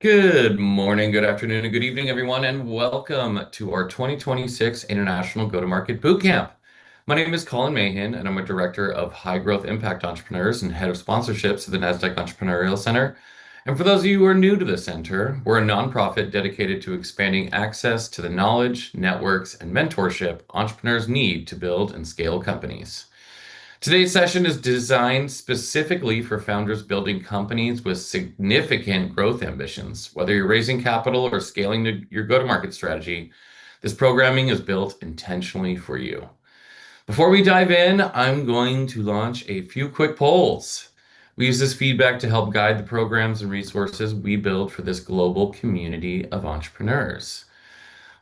Good morning, good afternoon, and good evening, everyone, and welcome to our 2026 International Go-to-Market Bootcamp. My name is Colin Mahan, and I'm a director of High Growth Impact Entrepreneurs and head of sponsorships at the Nasdaq Entrepreneurial Center. And for those of you who are new to the center, we're a nonprofit dedicated to expanding access to the knowledge, networks, and mentorship entrepreneurs need to build and scale companies. Today's session is designed specifically for founders building companies with significant growth ambitions. Whether you're raising capital or scaling your go-to-market strategy, this programming is built intentionally for you. Before we dive in, I'm going to launch a few quick polls. We use this feedback to help guide the programs and resources we build for this global community of entrepreneurs.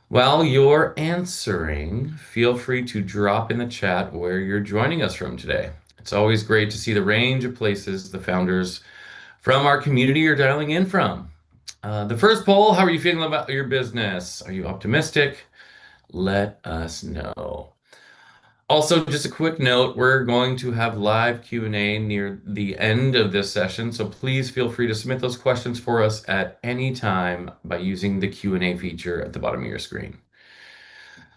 While you're answering, feel free to drop in the chat where you're joining us from today. It's always great to see the range of places the founders from our community are dialing in from. The first poll, how are you feeling about your business? Are you optimistic? Let us know. Also, just a quick note, we're going to have live Q&A near the end of this session, so please feel free to submit those questions for us at any time by using the Q&A feature at the bottom of your screen.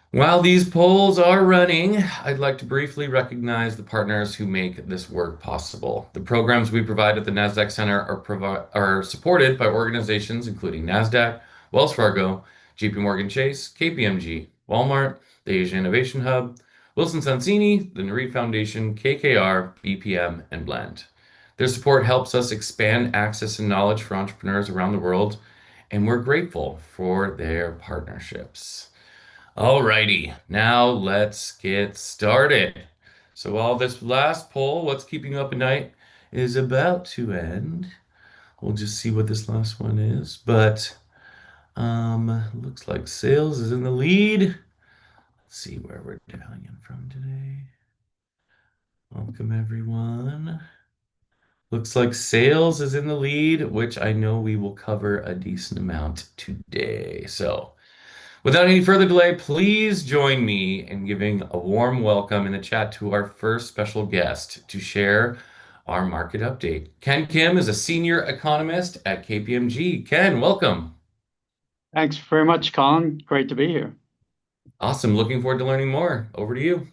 While these polls are running, I'd like to briefly recognize the partners who make this work possible. The programs we provide at the Nasdaq Center are supported by organizations including Nasdaq, Wells Fargo, JP Morgan Chase, KPMG, Walmart, the Asia Innovation Hub, Wilson Sonsini, the Nareed Foundation, KKR, BPM, and Blend. Their support helps us expand access and knowledge for entrepreneurs around the world, and we're grateful for their partnerships. Alrighty, now let's get started. So while this last poll, what's keeping you up at night, is about to end, we'll just see what this last one is. But looks like sales is in the lead. Let's see where we're dialing in from today. Welcome everyone. Looks like sales is in the lead, which I know we will cover a decent amount today. So without any further delay, please join me in giving a warm welcome in the chat to our first special guest to share our market update. Ken Kim is a senior economist at KPMG. Ken, welcome. Thanks very much, Colin. Great to be here. Awesome. Looking forward to learning more. Over to you.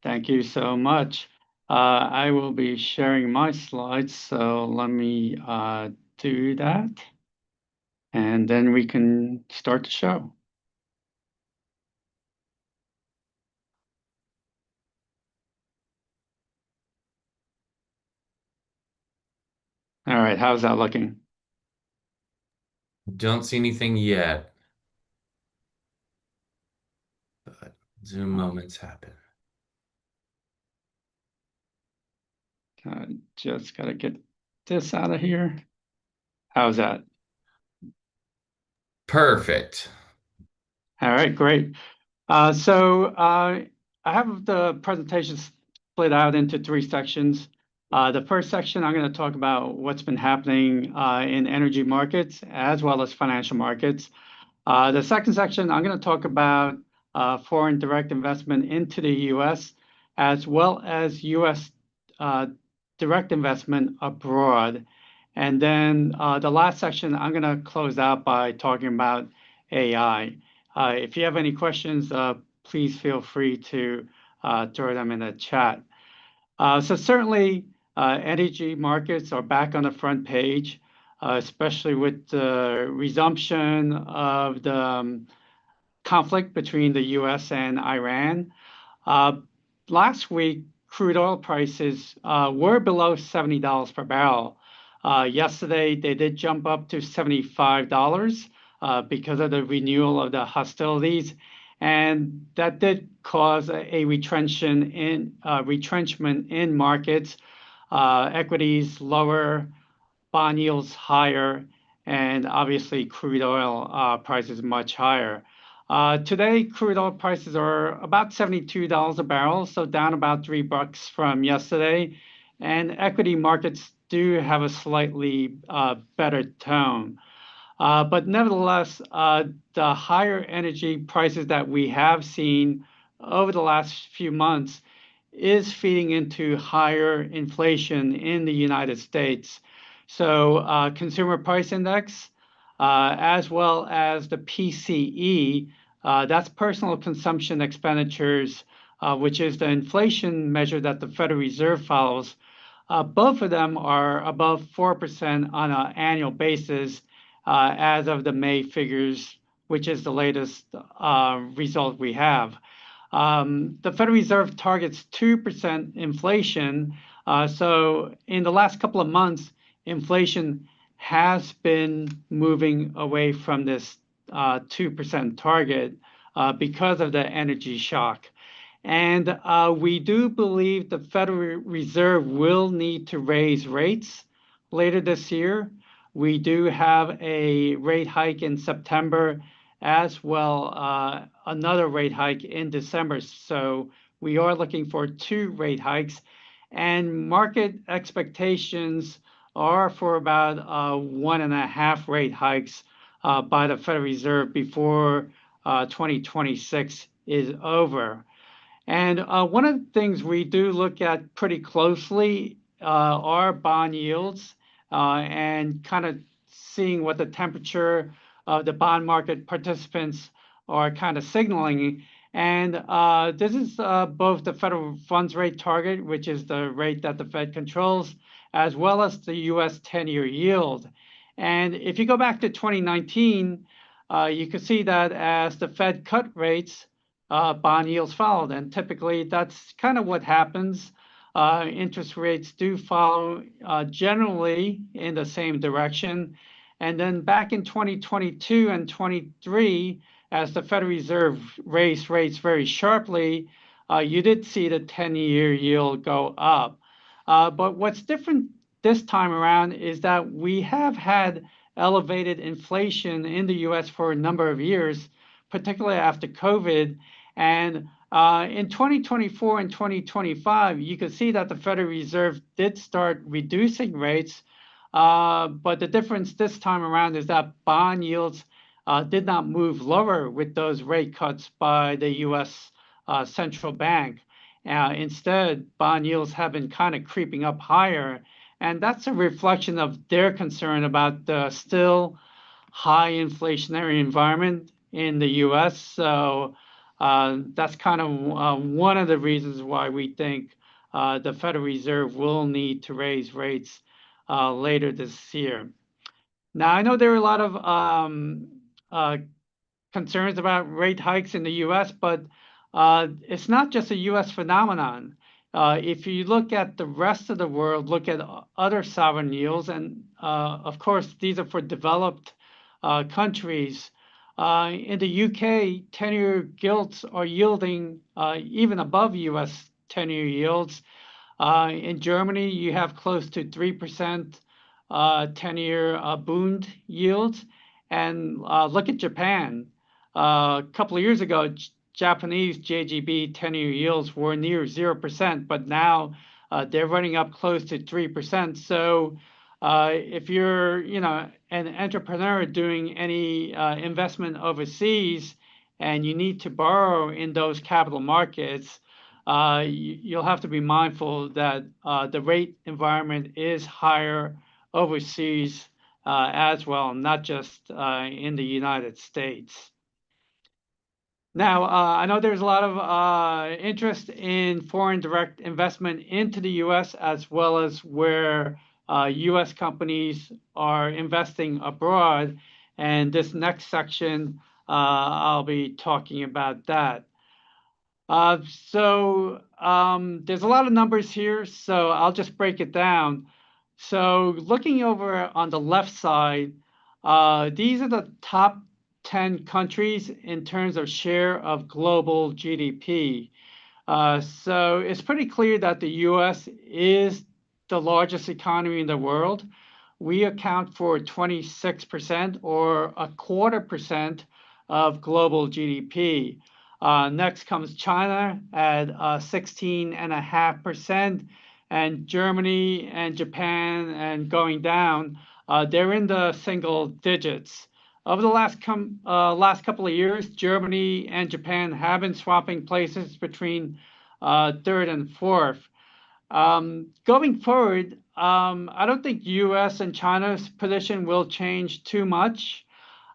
Thank you so much. I will be sharing my slides, so let me do that, and then we can start the show. All right, how's that looking? Don't see anything yet, but Zoom moments happen. Just got to get this out of here. How's that? Perfect. All right, great. I have the presentation split out into three sections. The first section, I'm going to talk about what's been happening in energy markets as well as financial markets. The second section, I'm going to talk about foreign direct investment into the U.S. as well as U.S. Direct investment abroad. And then the last section, I'm going to close out by talking about AI. If you have any questions, please feel free to throw them in the chat. So certainly, energy markets are back on the front page, especially with the resumption of the conflict between the U.S. and Iran. Last week, crude oil prices were below $70 per barrel. Yesterday, they did jump up to $75 because of the renewal of the hostilities. And that did cause a retrenchment in markets, equities lower, bond yields higher, and obviously crude oil prices much higher. Today, crude oil prices are about $72 a barrel, so down about $3 from yesterday. And equity markets do have a slightly better tone. But nevertheless, the higher energy prices that we have seen over the last few months is feeding into higher inflation in the United States. So consumer price index as well as the PCE, that's personal consumption expenditures, which is the inflation measure that the Federal Reserve follows. Both of them are above 4% on an annual basis as of the May figures, which is the latest result we have. The Federal Reserve targets 2% inflation. So in the last couple of months, inflation has been moving away from this 2% target because of the energy shock. And we do believe the Federal Reserve will need to raise rates later this year. We do have a rate hike in September, as well another rate hike in December. So we are looking for 2 rate hikes. And market expectations are for about 1.5 rate hikes by the Federal Reserve before 2026 is over. And one of the things we do look at pretty closely are bond yields and kind of seeing what the temperature of the bond market participants are kind of signaling. And this is both the federal funds rate target, which is the rate that the Fed controls, as well as the US 10-year yield. And if you go back to 2019, you can see that as the Fed cut rates, bond yields followed. And typically, that's kind of what happens. Interest rates do follow generally in the same direction. And then back in 2022 and 23, as the Federal Reserve raised rates very sharply, you did see the 10-year yield go up. But what's different this time around is that we have had elevated inflation in the US for a number of years, particularly after COVID. And in 2024 and 2025, you could see that the Federal Reserve did start reducing rates. But the difference this time around is that bond yields did not move lower with those rate cuts by the US central bank. Instead, bond yields have been kind of creeping up higher. And that's a reflection of their concern about the still high inflationary environment in the US. So that's kind of one of the reasons why we think the Federal Reserve will need to raise rates later this year. Now, I know there are a lot of concerns about rate hikes in the US, but it's not just a US phenomenon. If you look at the rest of the world, look at other sovereign yields, and of course, these are for developed countries. In the UK, 10-year gilts are yielding even above US 10-year yields. In Germany, you have close to 3% 10-year Bund yields. And look at Japan. A couple of years ago, Japanese JGB 10-year yields were near 0%, but now they're running up close to 3%. So if you're, an entrepreneur doing any investment overseas and you need to borrow in those capital markets, you'll have to be mindful that the rate environment is higher overseas as well, not just in the United States. Now, I know there's a lot of interest in foreign direct investment into the US, as well as where US companies are investing abroad. And this next section, I'll be talking about that. So there's a lot of numbers here, so I'll just break it down. So looking over on the left side, these are the top 10 countries in terms of share of global GDP. So it's pretty clear that the US is the largest economy in the world. We account for 26% or 1/4% of global GDP. Next comes China at 16.5%, and Germany and Japan, and going down, they're in the single digits. Over the last couple of years, Germany and Japan have been swapping places between third and fourth. Going forward, I don't think US and China's position will change too much.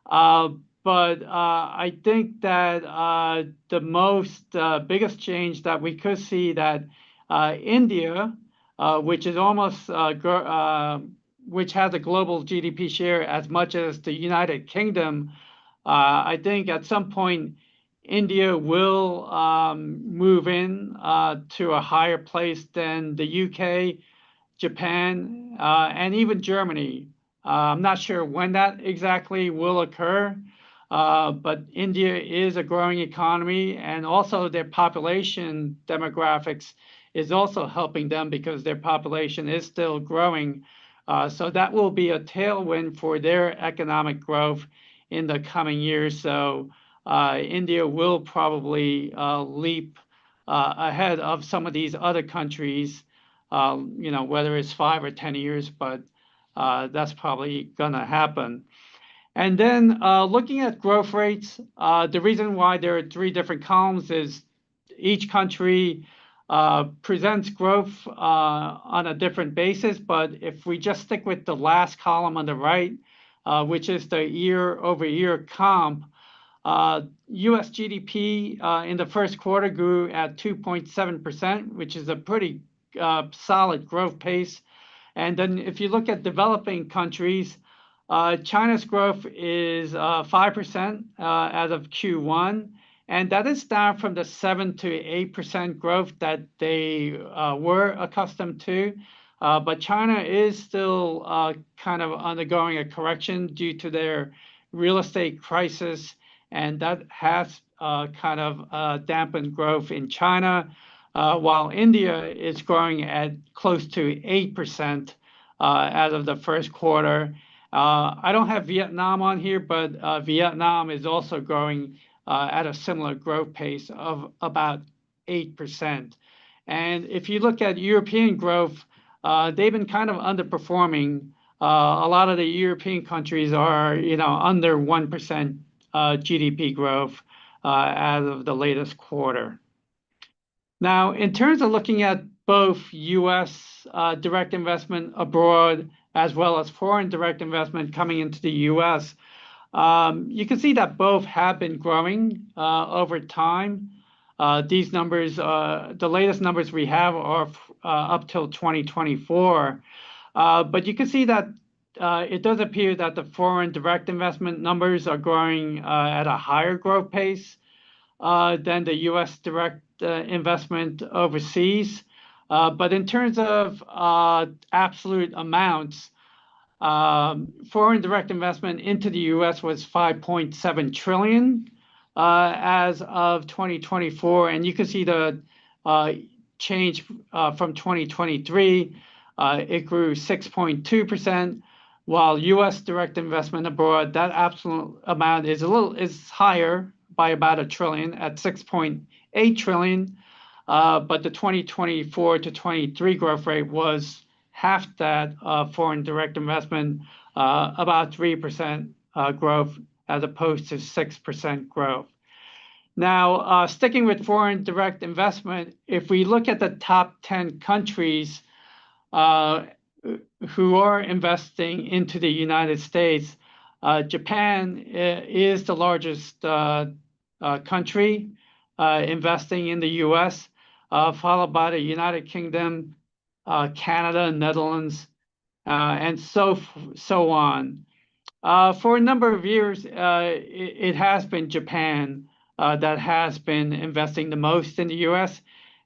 Uh, but I think that the most biggest change that we could see that India, which is almost which has a global GDP share as much as the United Kingdom, I think at some point India will move in to a higher place than the UK, Japan, and even Germany. I'm not sure when that exactly will occur, but India is a growing economy, and also their population demographics is also helping them because their population is still growing. So that will be a tailwind for their economic growth in the coming years. So India will probably leap ahead of some of these other countries, whether it's 5 or 10 years, but that's probably going to happen. And then looking at growth rates, the reason why there are three different columns is each country presents growth on a different basis. But if we just stick with the last column on the right, which is the year-over-year comp, US GDP in the first quarter grew at 2.7%, which is a pretty solid growth pace. And then if you look at developing countries, China's growth is 5% as of Q1, and that is down from the 7 to 8% growth that they were accustomed to. But China is still kind of undergoing a correction due to their real estate crisis, and that has kind of dampened growth in China, while India is growing at close to 8% as of the first quarter. I don't have Vietnam on here, but Vietnam is also growing at a similar growth pace of about 8%. And if you look at European growth, they've been kind of underperforming. A lot of the European countries are, under 1% GDP growth as of the latest quarter. Now, in terms of looking at both U.S. Direct investment abroad as well as foreign direct investment coming into the U.S., you can see that both have been growing over time. These numbers, the latest numbers we have are up till 2024. But you can see that it does appear that the foreign direct investment numbers are growing at a higher growth pace than the U.S. direct investment overseas. But in terms of absolute amounts, foreign direct investment into the U.S. was 5.7 trillion as of 2024, and you can see the change from 2023. It grew 6.2%, while U.S. direct investment abroad, that absolute amount is higher by about a trillion at 6.8 trillion. But the 2024 to 23 growth rate was half that foreign direct investment, about 3% growth as opposed to 6% growth. Now, sticking with foreign direct investment, if we look at the top 10 countries who are investing into the United States, Japan is the largest country investing in the U.S., followed by the United Kingdom, Canada, Netherlands, and so on. For a number of years, it has been Japan that has been investing the most in the U.S.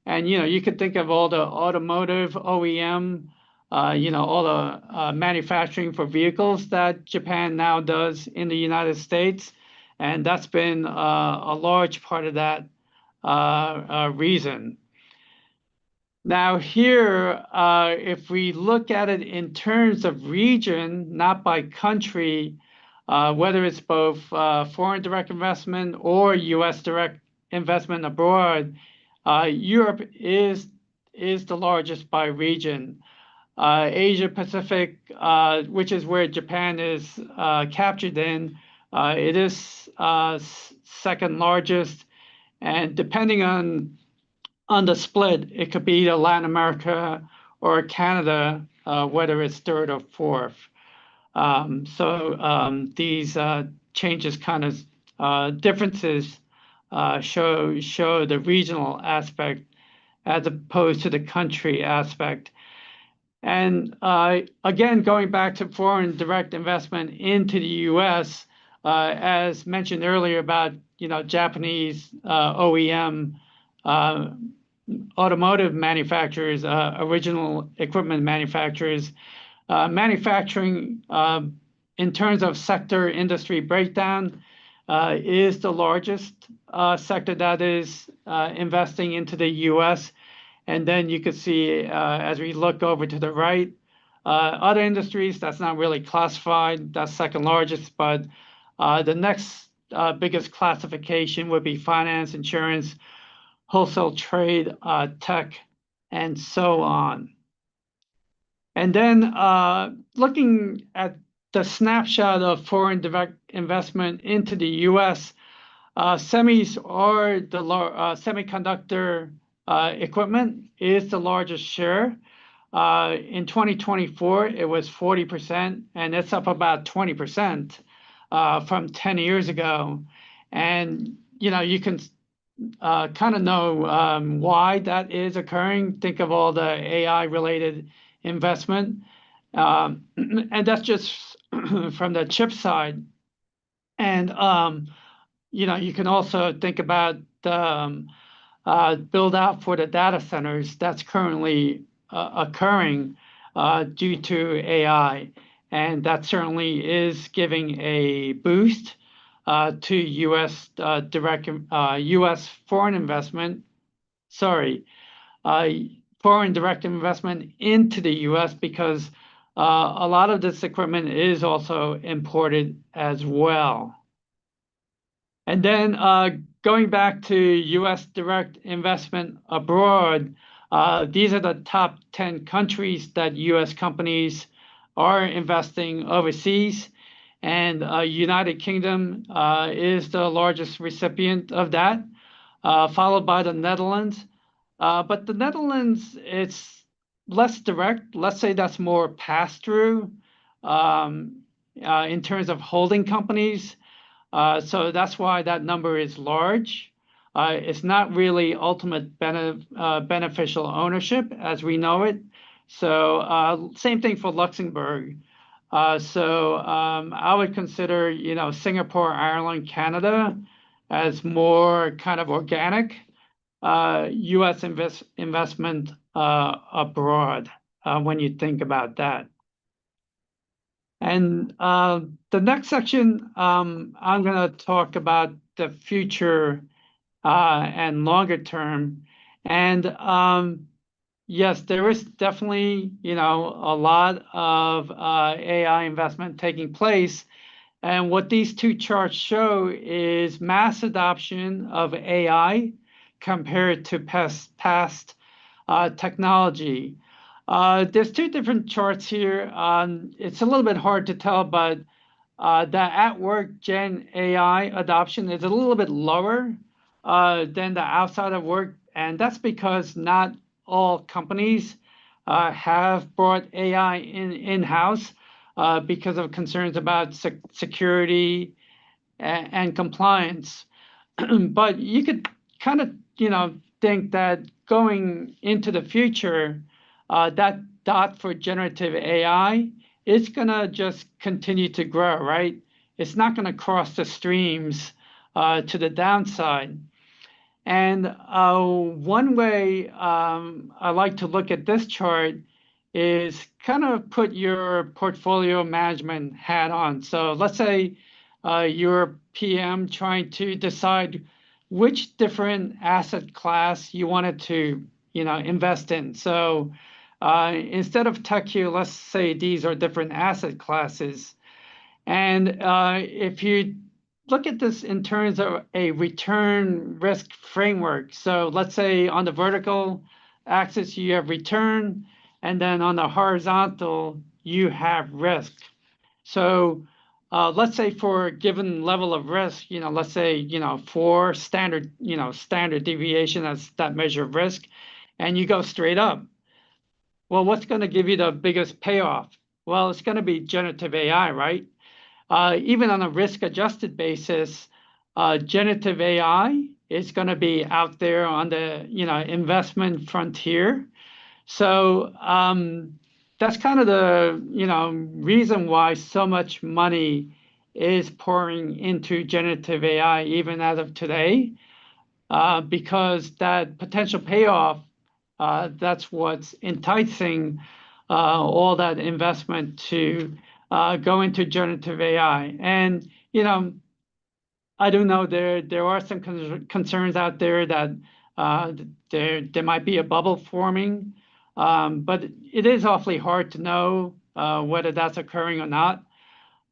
And you could think of all the automotive OEM, all the manufacturing for vehicles that Japan now does in the United States, and that's been a large part of that reason. Now here, if we look at it in terms of region, not by country, whether it's both foreign direct investment or U.S. direct investment abroad, Europe is the largest by region. Asia Pacific, which is where Japan is captured in, it is second largest, and depending on the split, it could be either Latin America or Canada, whether it's third or fourth. These changes kind of differences show the regional aspect as opposed to the country aspect. And again, going back to foreign direct investment into the U.S., as mentioned earlier about Japanese OEM automotive manufacturers, original equipment manufacturers, manufacturing in terms of sector industry breakdown is the largest sector that is investing into the U.S. And then you could see as we look over to the right, other industries that's not really classified, that's second largest, but the next biggest classification would be finance, insurance, wholesale trade, tech, and so on. And then looking at the snapshot of foreign direct investment into the U.S., semis or the semiconductor equipment is the largest share. In 2024, it was 40%, and it's up about 20% from 10 years ago. And you can kind of know why that is occurring. Think of all the AI-related investment, and that's just from the chip side. And you can also think about the build out for the data centers that's currently occurring due to AI, and that certainly is giving a boost to U.S. U.S. foreign investment. Foreign direct investment into the U.S. because a lot of this equipment is also imported as well. And then going back to U.S. direct investment abroad, these are the top 10 countries that U.S. companies are investing overseas. And United Kingdom is the largest recipient of that, followed by the Netherlands. But the Netherlands, it's less direct. Let's say that's more pass-through in terms of holding companies. So that's why that number is large. It's not really ultimate beneficial ownership as we know it. So same thing for Luxembourg. I would consider, Singapore, Ireland, Canada as more kind of organic U.S. investment abroad when you think about that. And the next section, I'm going to talk about the future and longer term. And yes, there is definitely, a lot of AI investment taking place. And what these two charts show is mass adoption of AI compared to past technology. There's two different charts here. It's a little bit hard to tell, but the at-work Gen AI adoption is a little bit lower than the outside of work. And that's because not all companies have brought AI in-house because of concerns about security and compliance. But you could kind of, think that going into the future, that dot for generative AI is going to just continue to grow, right? It's not going to cross the streams to the downside. And one way I like to look at this chart is kind of put your portfolio management hat on. So let's say you're a PM trying to decide which different asset class you wanted to, invest in. So instead of tech here, let's say these are different asset classes. And if you look at this in terms of a return risk framework, so let's say on the vertical axis, you have return, and then on the horizontal, you have risk. So let's say for a given level of risk, let's say, 4 standard, standard deviation as that measure of risk, and you go straight up. Well, what's going to give you the biggest payoff? Well, it's going to be generative AI, right? Even on a risk-adjusted basis, generative AI is going to be out there on the investment frontier. So that's kind of the reason why so much money is pouring into generative AI even as of today, because that potential payoff, that's what's enticing all that investment to go into generative AI. And I do know there are some concerns out there that there might be a bubble forming, but it is awfully hard to know whether that's occurring or not.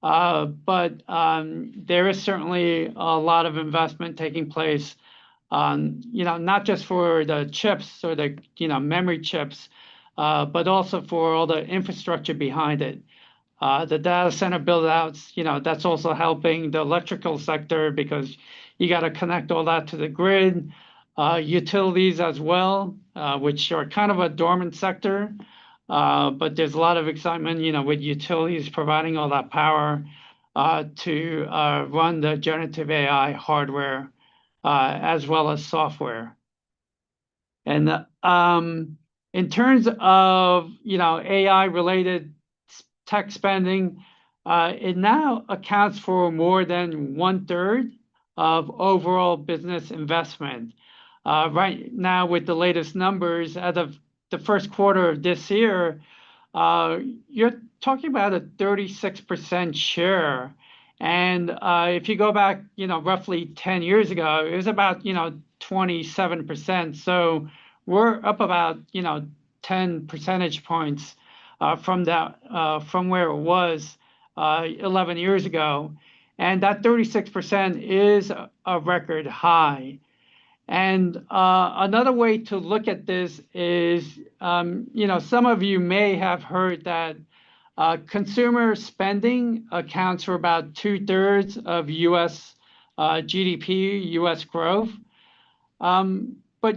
But there is certainly a lot of investment taking place, not just for the chips or the memory chips, but also for all the infrastructure behind it. The data center build outs, that's also helping the electrical sector because you got to connect all that to the grid. Utilities as well, which are kind of a dormant sector, but there's a lot of excitement, with utilities providing all that power to run the generative AI hardware as well as software. And in terms of AI related tech spending, it now accounts for more than 1/3 of overall business investment. Right now, with the latest numbers, as of the first quarter of this year, you're talking about a 36% share. And if you go back, roughly 10 years ago, it was about, 27%. So we're up about, 10 percentage points from where it was 11 years ago. And that 36% is a record high. And another way to look at this is, some of you may have heard that consumer spending accounts for about 2/3 of U.S. GDP, U.S. growth. But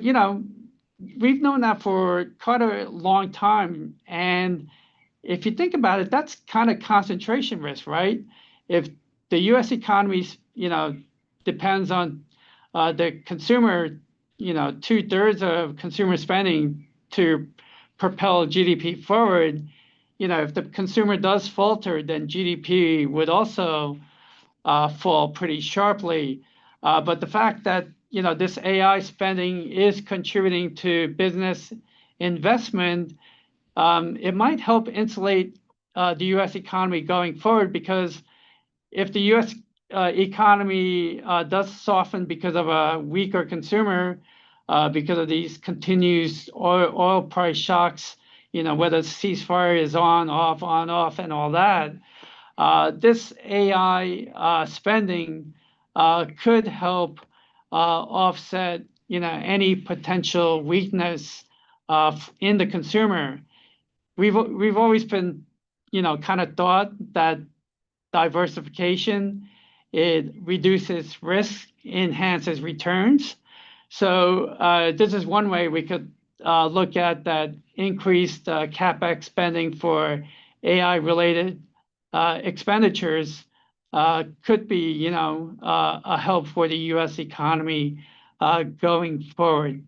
we've known that for quite a long time. And if you think about it, that's kind of concentration risk, right? If the U.S. economy, depends on the consumer, 2/3 of consumer spending to propel GDP forward. If the consumer does falter, then GDP would also fall pretty sharply. But the fact that this AI spending is contributing to business investment, it might help insulate the U.S. economy going forward, because if the U.S. Economy does soften because of a weaker consumer, because of these continuous oil price shocks, whether ceasefire is on, off, and all that, this AI spending could help offset, any potential weakness in the consumer. We've always been, kind of thought that diversification, it reduces risk, enhances returns. So this is one way we could look at that increased CapEx spending for AI-related expenditures could be, a help for the U.S. economy going forward.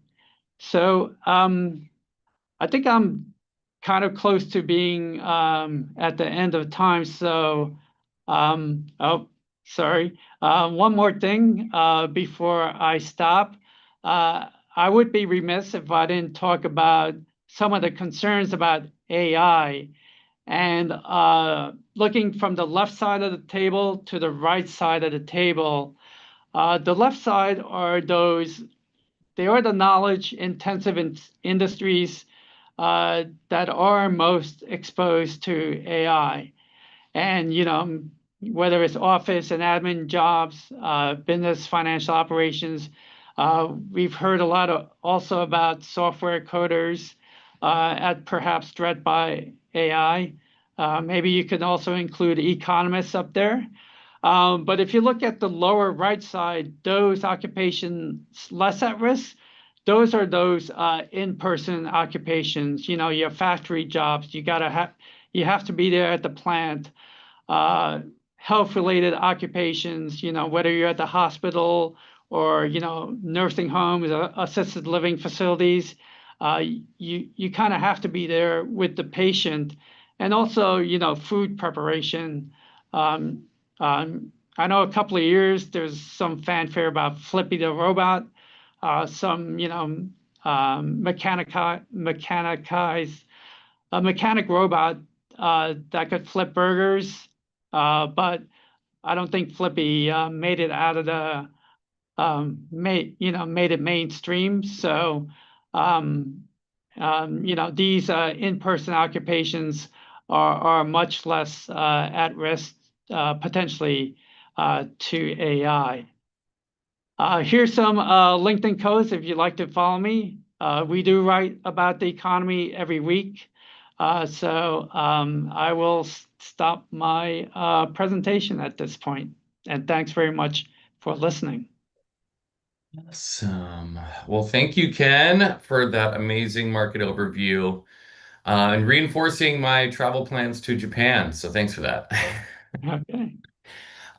So I think I'm kind of close to being at the end of time. So, oh, sorry. One more thing before I stop. I would be remiss if I didn't talk about some of the concerns about AI. And looking from the left side of the table to the right side of the table, the left side are they are the knowledge-intensive industries that are most exposed to AI. And, whether it's office and admin jobs, business, financial operations, we've heard a lot also about software coders at perhaps threat by AI. Maybe you can also include economists up there. But if you look at the lower right side, those occupations less at risk, those are those in-person occupations, your factory jobs. You gotta you have to be there at the plant. Health-related occupations, whether you're at the hospital or, nursing homes, assisted living facilities, you kind of have to be there with the patient. And also, food preparation. I know a couple of years there's some fanfare about Flippy the robot, some, mechanized a mechanic robot that could flip burgers, but I don't think Flippy made it out of the made it mainstream. So these in-person occupations are much less at risk potentially to AI. Here's some LinkedIn codes if you'd like to follow me. We do write about the economy every week. So I will stop my presentation at this point. And thanks very much for listening. Awesome. Well, thank you, Ken, for that amazing market overview and reinforcing my travel plans to Japan. So thanks for that. Okay.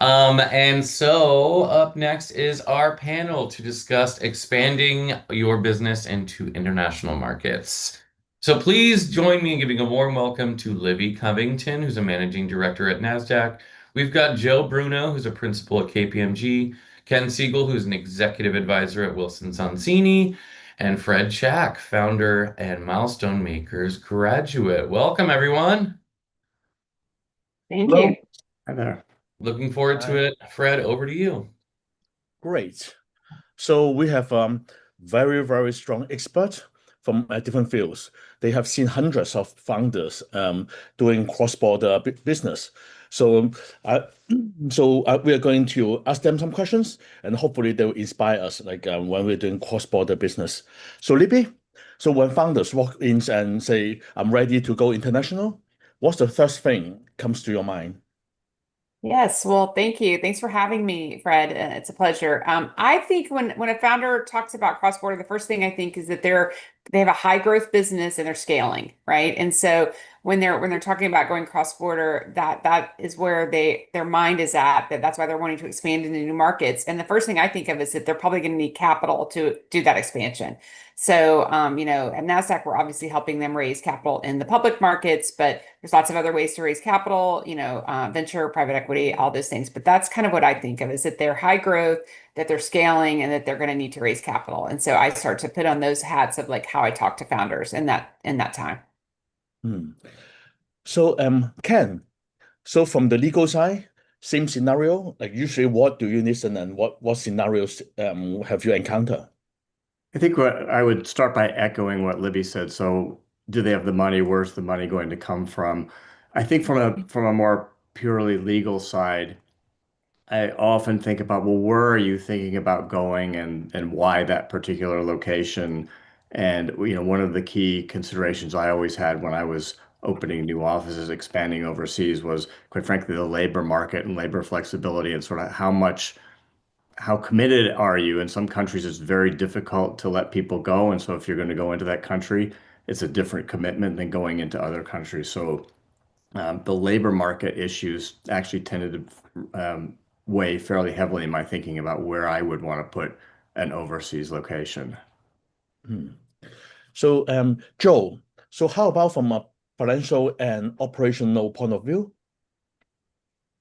And so up next is our panel to discuss expanding your business into international markets. So please join me in giving a warm welcome to Livy Covington, who's a managing director at Nasdaq. We've got Joe Bruno, who's a principal at KPMG, Ken Siegel, who's an executive advisor at Wilson Sonsini, and Fred Shack, founder and Milestone Makers graduate. Welcome, everyone. Thank Hello. you. Hi there. Looking forward to it. Fred, over to you. Great. So we have very, very strong experts from different fields. They have seen hundreds of founders doing cross-border business. So, we are going to ask them some questions, and hopefully they will inspire us, like when we're doing cross-border business. So, Libby, so when founders walk in and say, "I'm ready to go international," what's the first thing comes to your mind? Yes, well, thank you. Thanks for having me, Fred. It's a pleasure. I think when a founder talks about cross-border, the first thing I think is that they have a high growth business and they're scaling, right? And so when they're talking about going cross-border, that is where their mind is at. That's why they're wanting to expand into new markets. And the first thing I think of is that they're probably going to need capital to do that expansion. So, at Nasdaq, we're obviously helping them raise capital in the public markets, but there's lots of other ways to raise capital, venture, private equity, all those things. But that's kind of what I think of, is that they're high growth, that they're scaling, and that they're going to need to raise capital. And so I start to put on those hats of like how I talk to founders in that time. So, Ken, so from the legal side, same scenario, like usually what do you listen and what scenarios have you encountered? I think what I would start by echoing what Libby said. So, do they have the money? Where's the money going to come from? I think from a more purely legal side, I often think about, well, where are you thinking about going and why that particular location? And one of the key considerations I always had when I was opening new offices, expanding overseas, was quite frankly the labor market and labor flexibility and sort of how committed are you? In some countries, it's very difficult to let people go. And so if you're going to go into that country, it's a different commitment than going into other countries. So the labor market issues actually tended to weigh fairly heavily in my thinking about where I would want to put an overseas location. So, Joe, so how about from a financial and operational point of view?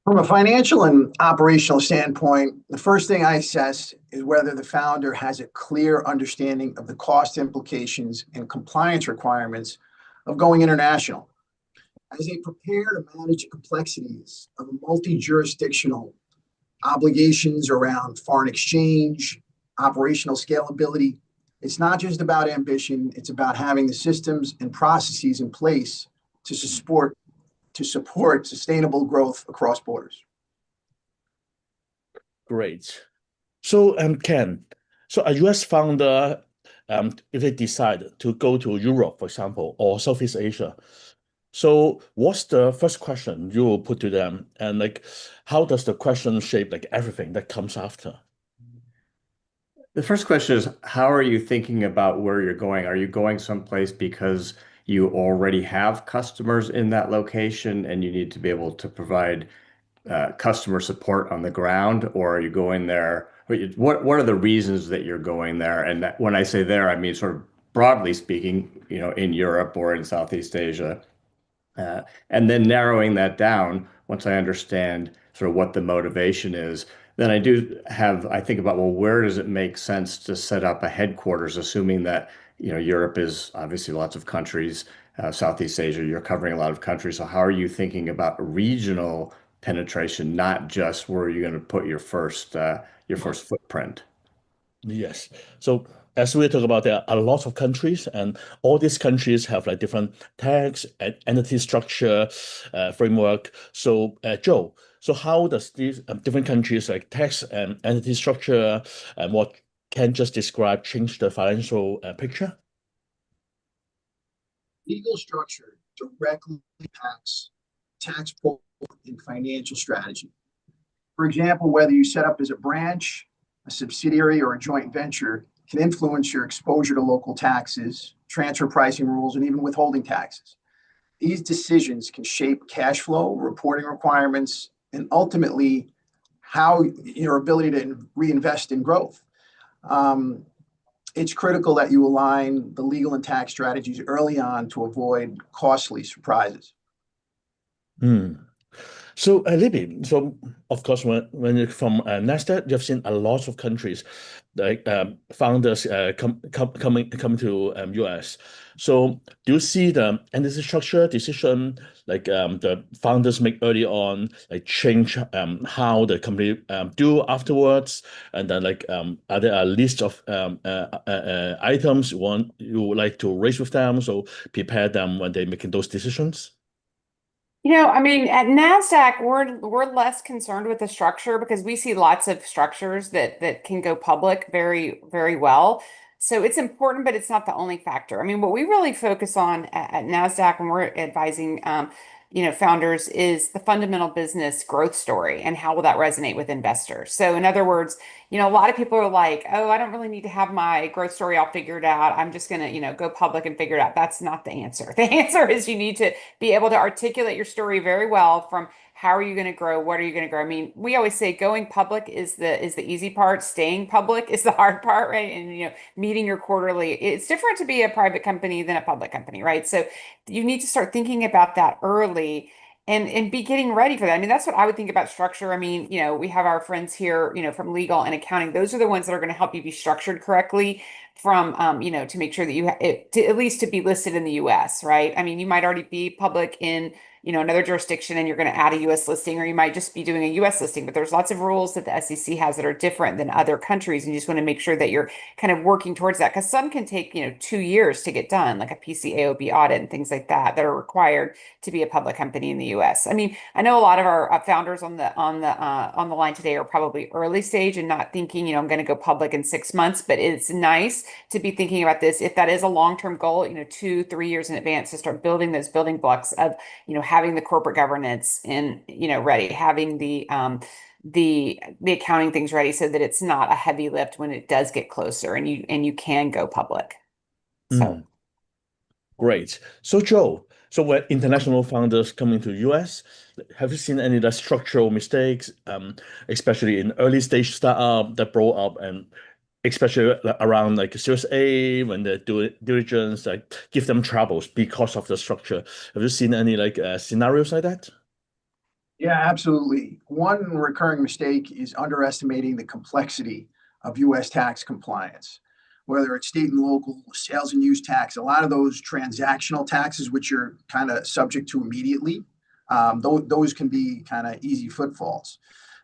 From a financial and operational standpoint, the first thing I assess is whether the founder has a clear understanding of the cost implications and compliance requirements of going international. As they prepare to manage the complexities of multi-jurisdictional obligations around foreign exchange, operational scalability, it's not just about ambition, it's about having the systems and processes in place to support sustainable growth across borders. Great. So, Ken, so a US founder, if they decide to go to Europe, for example, or Southeast Asia, so what's the first question you will put to them? And like, how does the question shape like everything that comes after? The first question is, how are you thinking about where you're going? Are you going someplace because you already have customers in that location and you need to be able to provide customer support on the ground, or are you going there? What are the reasons that you're going there? And when I say there, I mean sort of broadly speaking, in Europe or in Southeast Asia. And then narrowing that down, once I understand sort of what the motivation is, then I think about, well, where does it make sense to set up a headquarters, assuming that, Europe is obviously lots of countries, Southeast Asia, you're covering a lot of countries. So how are you thinking about regional penetration, not just where you're going to put your first footprint? Yes. So as we talk about, there are a lot of countries, and all these countries have like different tax and entity structure framework. So Joe, so how does these different countries like tax and entity structure and what Ken just described change the financial picture? Legal structure directly impacts tax policy and financial strategy. For example, whether you set up as a branch, a subsidiary, or a joint venture can influence your exposure to local taxes, transfer pricing rules, and even withholding taxes. These decisions can shape cash flow, reporting requirements, and ultimately how your ability to reinvest in growth. It's critical that you align the legal and tax strategies early on to avoid costly surprises. Hmm. So, Libby, so of course, when you're from Nasdaq, you've seen a lot of countries like founders coming to US. So, do you see the entity structure decision like the founders make early on, like change how the company do afterwards, and then like are there a list of items you would like to raise with them, so prepare them when they're making those decisions? I mean, at NASDAQ, we're less concerned with the structure because we see lots of structures that can go public very, very well. So it's important, but it's not the only factor. I mean, what we really focus on at NASDAQ when we're advising, founders is the fundamental business growth story and how will that resonate with investors. So in other words, a lot of people are like, oh, I don't really need to have my growth story all figured out. I'm just going to, go public and figure it out. That's not the answer. The answer is you need to be able to articulate your story very well from how are you going to grow? What are you going to grow? I mean, we always say going public is the easy part. Staying public is the hard part, right? And meeting your quarterly. It's different to be a private company than a public company, right? So you need to start thinking about that early and be getting ready for that. I mean, that's what I would think about structure. I mean, we have our friends here, from legal and accounting. Those are the ones that are going to help you be structured correctly from, to make sure that at least to be listed in the US, right? I mean, you might already be public in, another jurisdiction and you're going to add a US listing, or you might just be doing a US listing, but there's lots of rules that the SEC has that are different than other countries. And you just want to make sure that you're kind of working towards that, because some can take, 2 years to get done, like a PCAOB audit and things like that are required to be a public company in the US. I mean, I know a lot of our founders on the line today are probably early stage and not thinking, I'm going to go public in 6 months, but it's nice to be thinking about this if that is a long-term goal, 2-3 years in advance, to start building those building blocks of, having the corporate governance in, ready, having the accounting things ready so that it's not a heavy lift when it does get closer and you can go public. So Great. So Joe, so when international founders coming to US, have you seen any like structural mistakes, especially in early stage startup that blow up, and especially around like Series A when they do diligence, like give them troubles because of the structure? Have you seen any like scenarios like that? Yeah, absolutely. One recurring mistake is underestimating the complexity of US tax compliance, whether it's state and local, sales and use tax, a lot of those transactional taxes, which you're kind of subject to immediately, those can be kind of easy footfalls.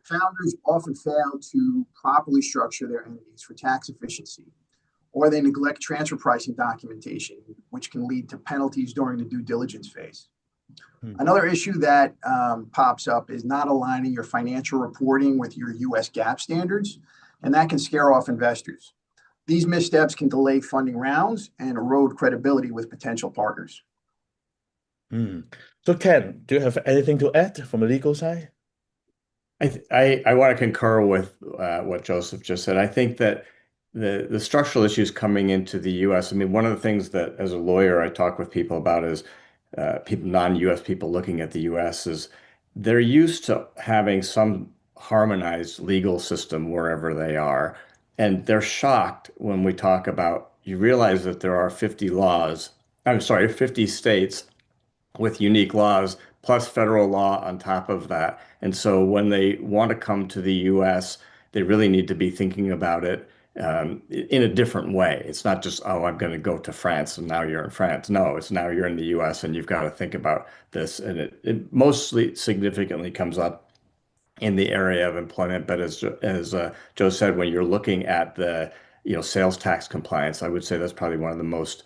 Founders often fail to properly structure their entities for tax efficiency, or they neglect transfer pricing documentation, which can lead to penalties during the due diligence phase. Another issue that pops up is not aligning your financial reporting with your US GAAP standards, and that can scare off investors. These missteps can delay funding rounds and erode credibility with potential partners. So Ken, do you have anything to add from the legal side? I want to concur with what Joseph just said. I think that the structural issues coming into the U.S. I mean, one of the things that as a lawyer I talk with people about is people, non-U.S. people looking at the U.S. is they're used to having some harmonized legal system wherever they are. And they're shocked when we talk about, you realize that there are 50 laws, I'm sorry, 50 states with unique laws plus federal law on top of that. And so when they want to come to the US, they really need to be thinking about it in a different way. It's not just, oh, I'm going to go to France and now you're in France. No, it's now you're in the US and you've got to think about this. And it mostly significantly comes up in the area of employment. But as Joe said, when you're looking at the sales tax compliance, I would say that's probably one of the most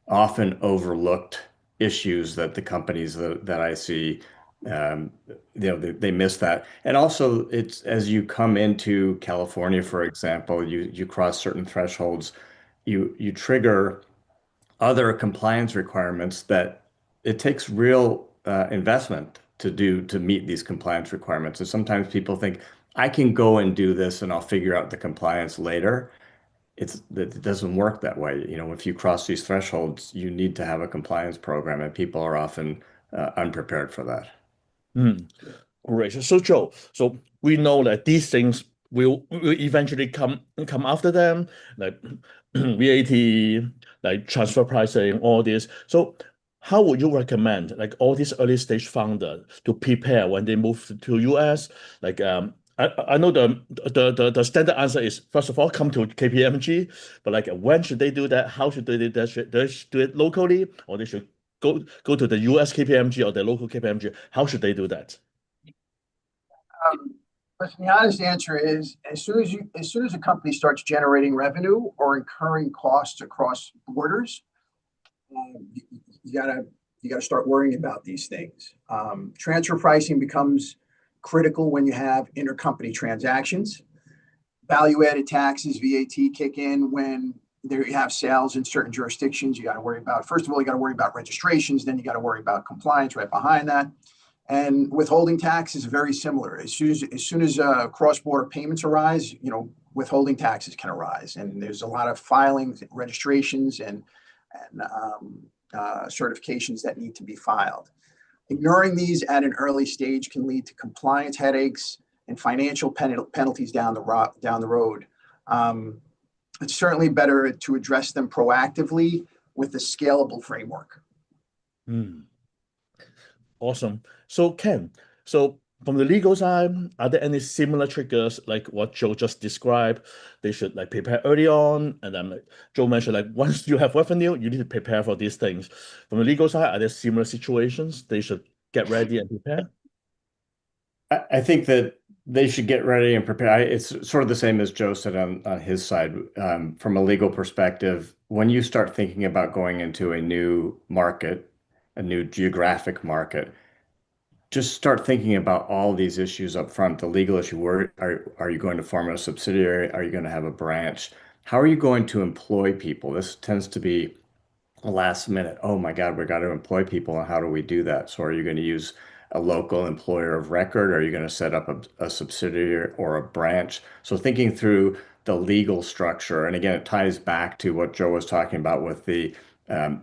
often overlooked issues that the companies that I see, they miss that. And also, it's as you come into California, for example, you cross certain thresholds, you trigger other compliance requirements that it takes real investment to meet these compliance requirements. And sometimes people think, I can go and do this and I'll figure out the compliance later. It doesn't work that way. If you cross these thresholds, you need to have a compliance program, and people are often unprepared for that. Great. So Joe, so we know that these things will eventually come after them, like VAT, like transfer pricing, all this. So how would you recommend like all these early stage founders to prepare when they move to US? Like I know the standard answer is first of all come to KPMG, but like when should they do that? How should they do that? Should they do it locally, or they should go to the US KPMG or the local KPMG? How should they do that? Listen, the honest answer is as soon as a company starts generating revenue or incurring costs across borders, you, you gotta start worrying about these things. Transfer pricing becomes critical when you have intercompany transactions. Value-added taxes, VAT, kick in when there you have sales in certain jurisdictions. You got to worry about, first of all, you got to worry about registrations, then you got to worry about compliance right behind that. And withholding tax is very similar. As soon as cross-border payments arise, withholding taxes can arise, and there's a lot of filings, registrations, and certifications that need to be filed. Ignoring these at an early stage can lead to compliance headaches and financial penalties down the road. It's certainly better to address them proactively with a scalable framework. Awesome. So Ken, so from the legal side, are there any similar triggers like what Joe just described? They should like prepare early on, and then like Joe mentioned, like once you have revenue, you need to prepare for these things. From the legal side, are there similar situations they should get ready and prepare? I think that they should get ready and prepare. It's sort of the same as Joe said on his side. From a legal perspective, when you start thinking about going into a new market, a new geographic market, just start thinking about all these issues up front. The legal issue, where are you going to form a subsidiary? Are you going to have a branch? How are you going to employ people? This tends to be a last minute, oh my God, we got to employ people, and how do we do that? So are you going to use a local employer of record? Are you going to set up a subsidiary or a branch? So thinking through the legal structure, and again, it ties back to what Joe was talking about with the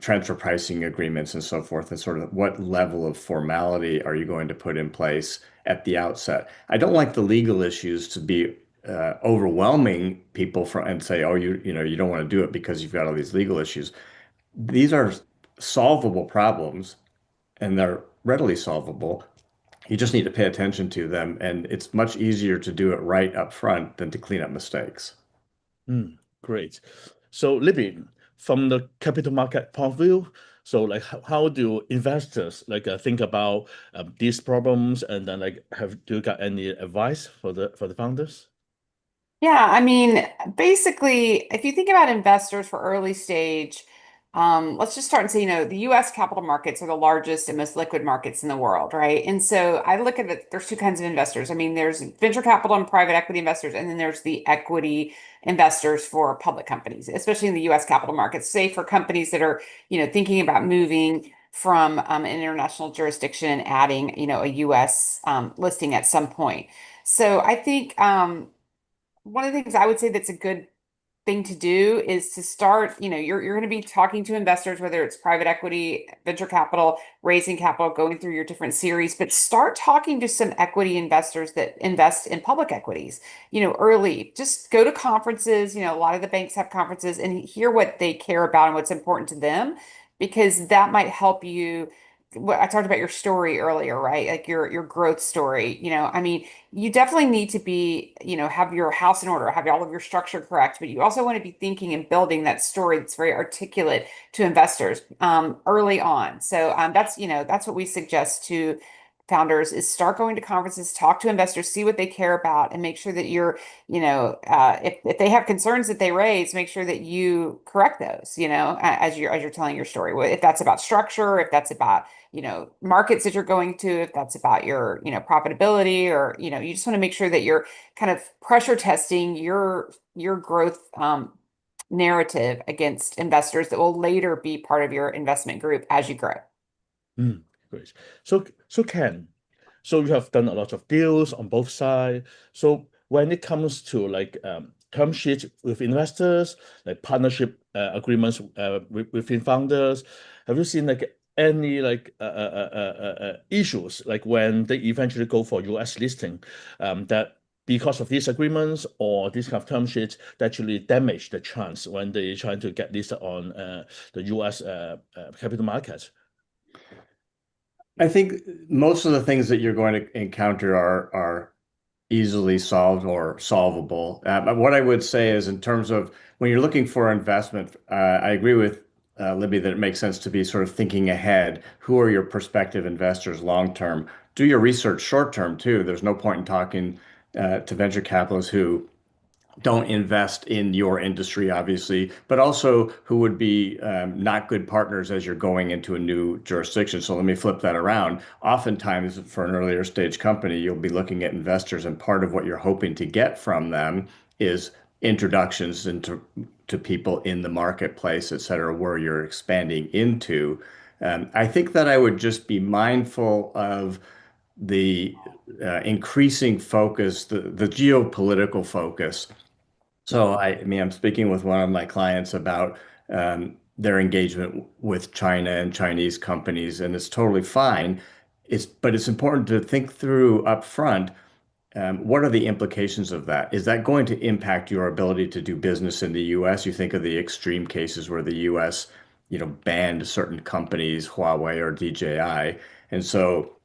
transfer pricing agreements and so forth, and sort of what level of formality are you going to put in place at the outset? I don't like the legal issues to be overwhelming people and say, oh, you don't want to do it because you've got all these legal issues. These are solvable problems, and they're readily solvable. You just need to pay attention to them, and it's much easier to do it right up front than to clean up mistakes. Great. So Libby, from the capital market point of view, so like how do investors like think about these problems, and then like do you got any advice for the founders? Yeah, I mean, basically, if you think about investors for early stage, let's just start and say, the US capital markets are the largest and most liquid markets in the world, right? And so I look at it, there's two kinds of investors. I mean, there's venture capital and private equity investors, and then there's the equity investors for public companies, especially in the US capital markets, say for companies that are, thinking about moving from an international jurisdiction and adding, a US listing at some point. So I think one of the things I would say that's a good thing to do is to start, you're going to be talking to investors, whether it's private equity, venture capital, raising capital, going through your different series, but start talking to some equity investors that invest in public equities, early. Just go to conferences. A lot of the banks have conferences, and hear what they care about and what's important to them, because that might help you. What I talked about your story earlier, right? Like your growth story. I mean, you definitely need to be, have your house in order, have all of your structure correct, but you also want to be thinking and building that story that's very articulate to investors early on. So that's what we suggest to founders, is start going to conferences, talk to investors, see what they care about, and make sure that you're, if they have concerns that they raise, make sure that you correct those, as you're telling your story. If that's about structure, if that's about markets that you're going to, if that's about your, profitability, or, you just want to make sure that you're kind of pressure testing your growth narrative against investors that will later be part of your investment group as you grow. Great. So Ken, so you have done a lot of deals on both sides. So when it comes to term sheets with investors, like partnership agreements within founders, have you seen any issues when they eventually go for US listing, that because of these agreements or these kind of term sheets that actually damage the chance when they try to get listed on the US capital market? I think most of the things that you're going to encounter are easily solved or solvable. But what I would say is, in terms of when you're looking for investment, I agree with Libby that it makes sense to be sort of thinking ahead. Who are your prospective investors long term? Do your research short term too. There's no point in talking to venture capitalists who don't invest in your industry, obviously, but also who would be not good partners as you're going into a new jurisdiction. So let me flip that around. Oftentimes, for an earlier stage company, you'll be looking at investors, and part of what you're hoping to get from them is introductions to people in the marketplace, et cetera, where you're expanding into. I think that I would just be mindful of the increasing focus, the geopolitical focus. So I mean, I'm speaking with one of my clients about their engagement with China and Chinese companies, and it's totally fine. But it's important to think through upfront, what are the implications of that? Is that going to impact your ability to do business in the U.S.? You think of the extreme cases where the U.S., banned certain companies, Huawei or DJI, and so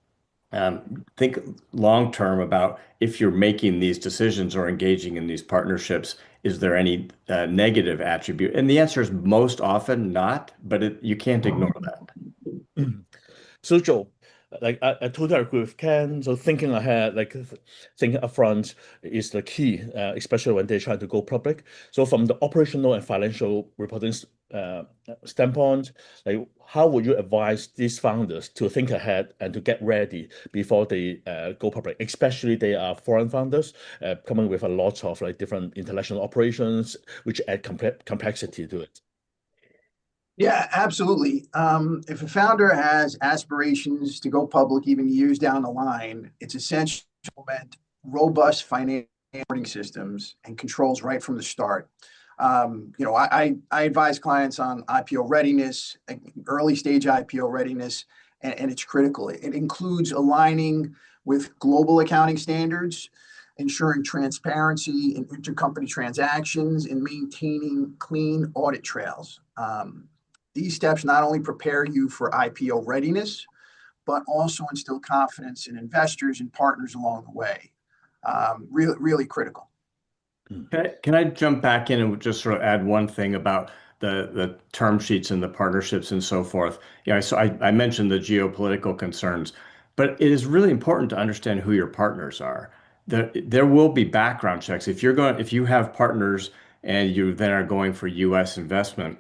think long term about, if you're making these decisions or engaging in these partnerships, is there any negative attribute? And the answer is most often not, but you can't ignore that. So Joe, I totally agree with Ken. So thinking ahead, thinking upfront is the key, especially when they try to go public. So from the operational and financial reporting standpoint, how would you advise these founders to think ahead and to get ready before they go public? Especially they are foreign founders coming with a lot of different international operations, which add complexity to it. Yeah, absolutely. If a founder has aspirations to go public even years down the line, it's essential to implement robust financial reporting systems and controls right from the start. I advise clients on IPO readiness, early stage IPO readiness, and it's critical. It includes aligning with global accounting standards, ensuring transparency in intercompany transactions, and maintaining clean audit trails. These steps not only prepare you for IPO readiness, but also instill confidence in investors and partners along the way. Really, really critical. Can I jump back in and just sort of add one thing about the term sheets and the partnerships and so forth? So I mentioned the geopolitical concerns, but it is really important to understand who your partners are. There will be background checks. If you have partners and you then are going for U.S. investment,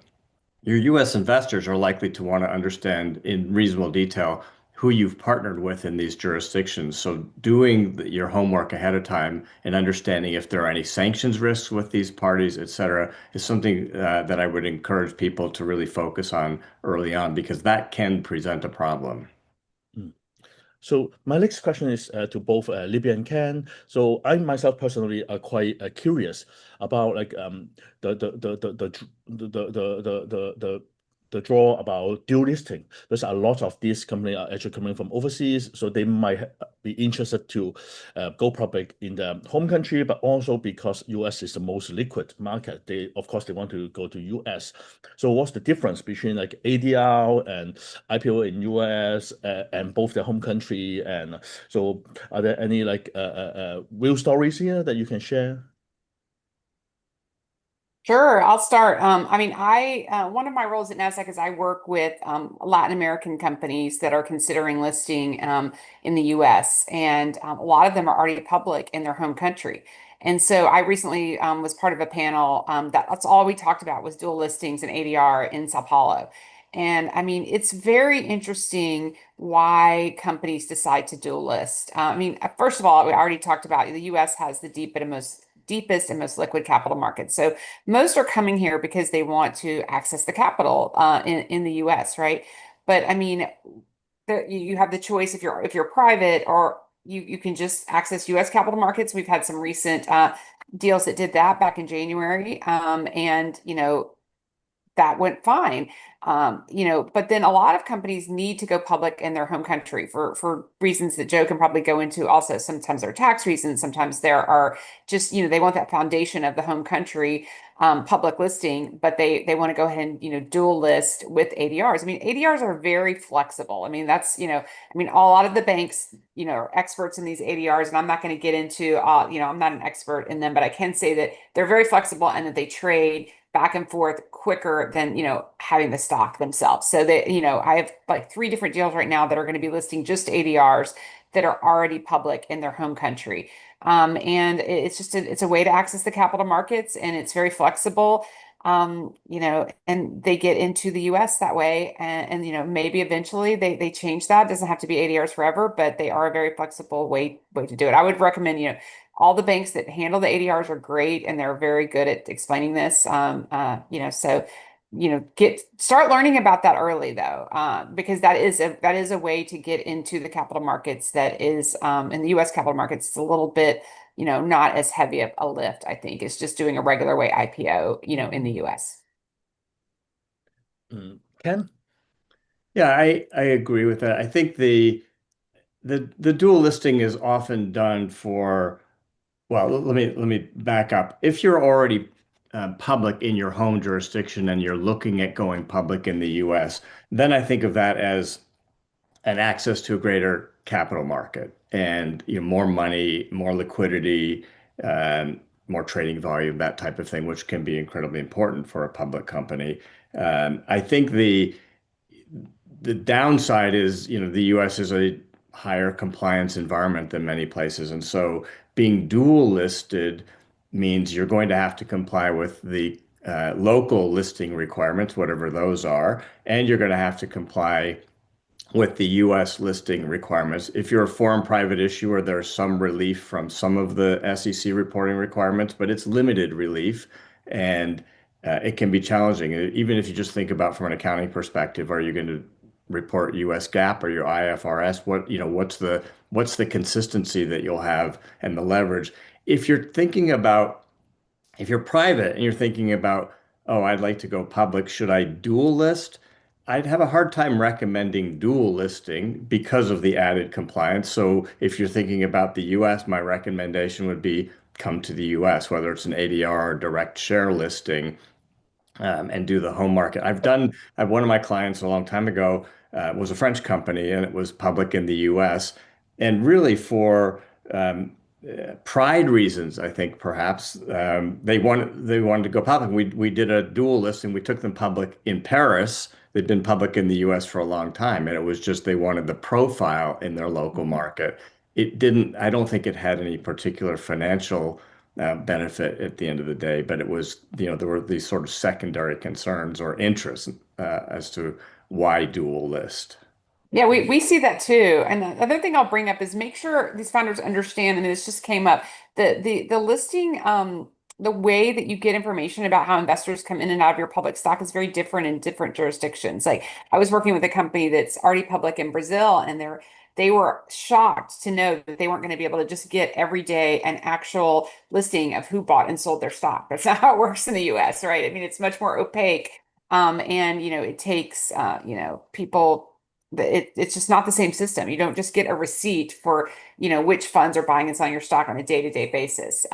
your U.S. investors are likely to want to understand in reasonable detail who you've partnered with in these jurisdictions. So doing your homework ahead of time and understanding if there are any sanctions risks with these parties, et cetera, is something that I would encourage people to really focus on early on, because that can present a problem. So my next question is to both Libby and Ken. So I myself personally are quite curious about like the draw about dual listing. There's a lot of these companies are actually coming from overseas, so they might be interested to go public in the home country, but also because US is the most liquid market, they of course they want to go to US. So what's the difference between like ADR and IPO in US and both the home country? And so are there any like real stories here that you can share? Sure, I'll start. I mean, one of my roles at Nasdaq is I work with Latin American companies that are considering listing in the U.S. and a lot of them are already public in their home country. And so I recently was part of a panel that's all we talked about was dual listings and ADR in Sao Paulo. And I mean, it's very interesting why companies decide to dual list. I mean, first of all, we already talked about the U.S. has the deepest and most liquid capital markets. So most are coming here because they want to access the capital in the US, right? But I mean, you have the choice if you're private or you can just access US capital markets. We've had some recent deals that did that back in January. And that went fine. But then a lot of companies need to go public in their home country for reasons that Joe can probably go into also. Sometimes there are tax reasons, sometimes there are just, they want that foundation of the home country public listing, but they want to go ahead and, dual list with ADRs. I mean, ADRs are very flexible. I mean, a lot of the banks, are experts in these ADRs, and I'm not going to get into, I'm not an expert in them, but I can say that they're very flexible and that they trade back and forth quicker than, having the stock themselves. So that, I have like 3 different deals right now that are going to be listing just ADRs that are already public in their home country. And it's just it's a way to access the capital markets and it's very flexible. And they get into the US that way. And maybe eventually they change that. It doesn't have to be ADRs forever, but they are a very flexible way to do it. I would recommend, all the banks that handle the ADRs are great and they're very good at explaining this. So start learning about that early though, because that is a way to get into the capital markets that is in the US capital markets. It's a little bit, not as heavy of a lift, I think. It's just doing a regular way IPO, in the US. Ken? Yeah, I agree with that. I think the dual listing is often done for, well, let me back up. If you're already public in your home jurisdiction and you're looking at going public in the US, then I think of that as an access to a greater capital market and more money, more liquidity, more trading volume, that type of thing, which can be incredibly important for a public company. I think the downside is, the US is a higher compliance environment than many places. And so being dual listed means you're going to have to comply with the local listing requirements, whatever those are, and you're going to have to comply with the US listing requirements. If you're a foreign private issuer, there's some relief from some of the SEC reporting requirements, but it's limited relief. And it can be challenging. Even if you just think about from an accounting perspective, are you going to report US GAAP or your IFRS? What's the consistency that you'll have and the leverage? If you're private and you're thinking about, oh, I'd like to go public, should I dual list? I'd have a hard time recommending dual listing because of the added compliance. So if you're thinking about the US, my recommendation would be come to the US, whether it's an ADR or direct share listing, and do the home market. One of my clients a long time ago was a French company and it was public in the US. And really for pride reasons, I think perhaps they wanted to go public. We did a dual listing. We took them public in Paris. They'd been public in the US for a long time, and it was just they wanted the profile in their local market. I don't think it had any particular financial benefit at the end of the day, but it was, there were these sort of secondary concerns or interests as to why dual list. Yeah, we see that too. And the other thing I'll bring up is make sure these founders understand, and this just came up, the listing, the way that you get information about how investors come in and out of your public stock is very different in different jurisdictions. Like I was working with a company that's already public in Brazil, and they were shocked to know that they weren't going to be able to just get every day an actual listing of who bought and sold their stock. That's not how it works in the US, right? I mean, it's much more opaque. And it takes people, it's just not the same system. You don't just get a receipt for which funds are buying and selling your stock on a day-to-day basis.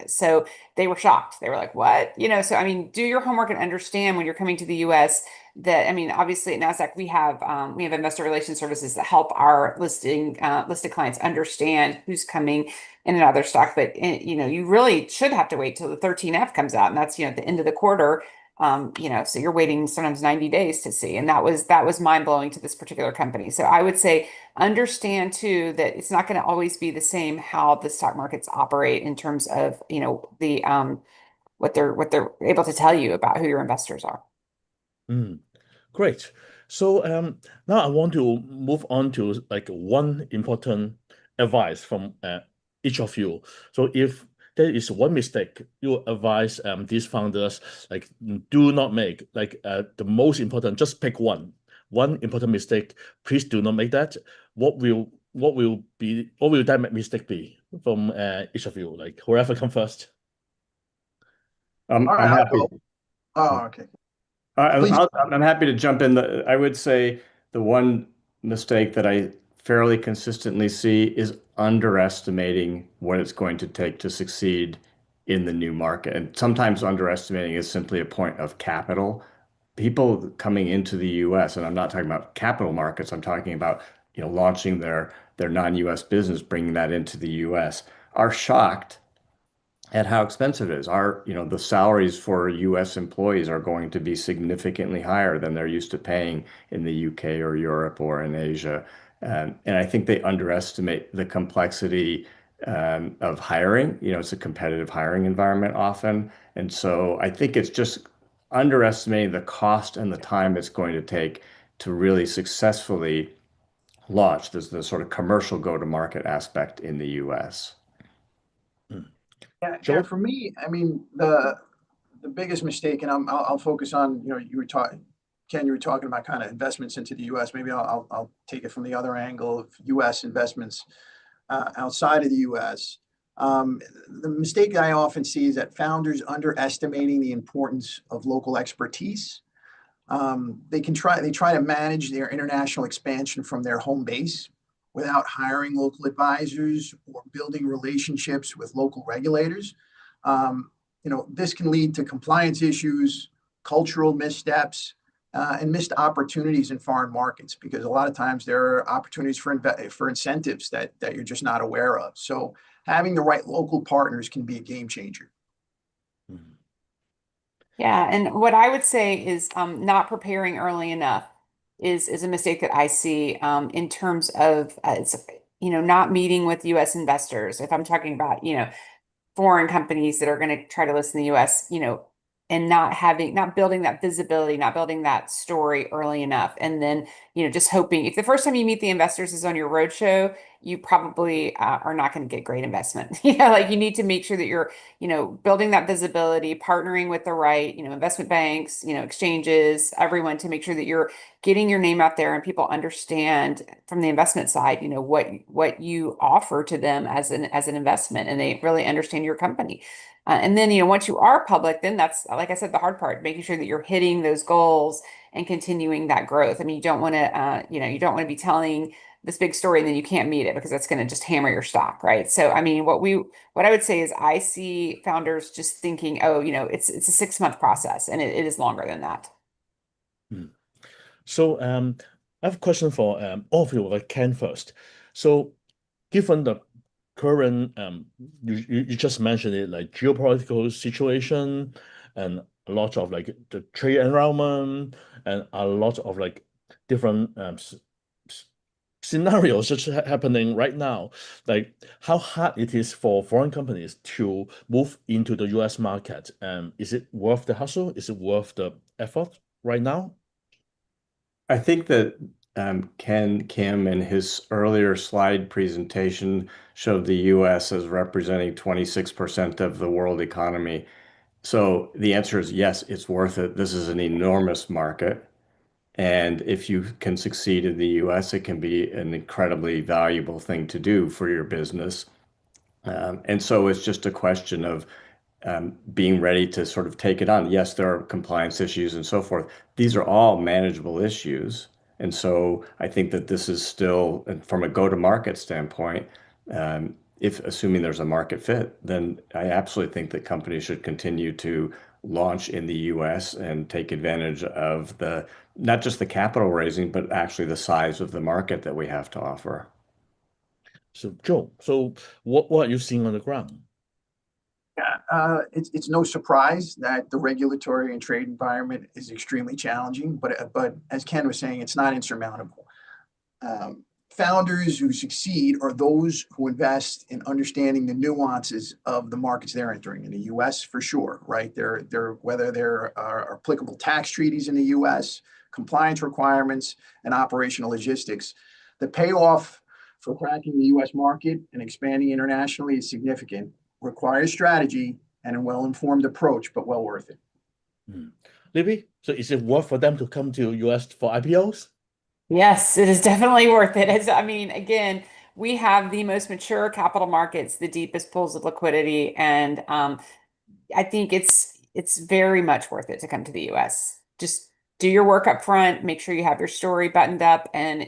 So they were shocked. They were like, what? So I mean, do your homework and understand when you're coming to the US that, I mean, obviously at Nasdaq we have investor relations services that help our listed clients understand who's coming in and out of their stock. But you really should have to wait till the 13F comes out, and that's at the end of the quarter. So you're waiting sometimes 90 days to see. And that was mind-blowing to this particular company. So I would say understand too that it's not going to always be the same how the stock markets operate in terms of, the what they're able to tell you about who your investors are. Great. So now I want to move on to like one important advice from each of you. So if there is one mistake you advise these founders like do not make, like the most important, just pick one important mistake. Please do not make that. What will that mistake be from each of you? Like whoever come first. All right, I'm I'll happy. go. Oh, okay. I'm happy to jump in. I would say the one mistake that I fairly consistently see is underestimating what it's going to take to succeed in the new market. And sometimes underestimating is simply a point of capital. People coming into the US, and I'm not talking about capital markets, I'm talking about launching their non-US business, bringing that into the US, are shocked at how expensive it is. The salaries for US employees are going to be significantly higher than they're used to paying in the UK or Europe or in Asia. And I think they underestimate the complexity of hiring. It's a competitive hiring environment often. And so I think it's just underestimating the cost and the time it's going to take to really successfully launch. There's the sort of commercial go-to-market aspect in the US. Yeah, Joe? for me, I mean, the biggest mistake, and I'll focus on, you were talking, Ken, you were talking about kind of investments into the US. Maybe I'll take it from the other angle of US investments outside of the US. The mistake I often see is that founders underestimating the importance of local expertise. They try to manage their international expansion from their home base without hiring local advisors or building relationships with local regulators. This can lead to compliance issues, cultural missteps, and missed opportunities in foreign markets, because a lot of times there are opportunities for incentives that you're just not aware of. So having the right local partners can be a game changer. Yeah, and what I would say is not preparing early enough is a mistake that I see in terms of not meeting with U.S. investors. If I'm talking about foreign companies that are going to try to list in the US, and not building that visibility, not building that story early enough. And then, just hoping if the first time you meet the investors is on your roadshow, you probably are not going to get great investment. Like you need to make sure that you're, building that visibility, partnering with the right, investment banks, exchanges, everyone, to make sure that you're getting your name out there and people understand from the investment side, what you offer to them as an investment, and they really understand your company. And then, once you are public, then that's, like I said, the hard part, making sure that you're hitting those goals and continuing that growth. I mean, you don't want to be telling this big story and then you can't meet it, because that's going to just hammer your stock, right? So, I mean, what I would say is I see founders just thinking, oh, it's a 6-month process, and it is longer than that. So I have a question for all of you, like Ken first. So given the current, you just mentioned it, like geopolitical situation and a lot of like the trade environment and a lot of like different scenarios just happening right now, like how hard it is for foreign companies to move into the US market. Is it worth the hustle? Is it worth the effort right now? I think that Ken Kim in his earlier slide presentation showed the US as representing 26% of the world economy. So the answer is yes, it's worth it. This is an enormous market. And if you can succeed in the US, it can be an incredibly valuable thing to do for your business. And so it's just a question of being ready to sort of take it on. Yes, there are compliance issues and so forth. These are all manageable issues. And so I think that this is still, from a go-to-market standpoint, if assuming there's a market fit, then I absolutely think that companies should continue to launch in the US and take advantage of the not just the capital raising, but actually the size of the market that we have to offer. So, Joe, so what are you seeing on the ground? Yeah, it's no surprise that the regulatory and trade environment is extremely challenging, but as Ken was saying, it's not insurmountable. Founders who succeed are those who invest in understanding the nuances of the markets they're entering in the U.S. for sure, right? Whether there are applicable tax treaties in the U.S., compliance requirements, and operational logistics. The payoff for cracking the U.S. market and expanding internationally is significant, requires strategy and a well-informed approach, but well worth it. Libby, so is it worth for them to come to US for IPOs? Yes, it is definitely worth it. I mean, again, we have the most mature capital markets, the deepest pools of liquidity, and I think it's very much worth it to come to the US. Just do your work up front, make sure you have your story buttoned up, and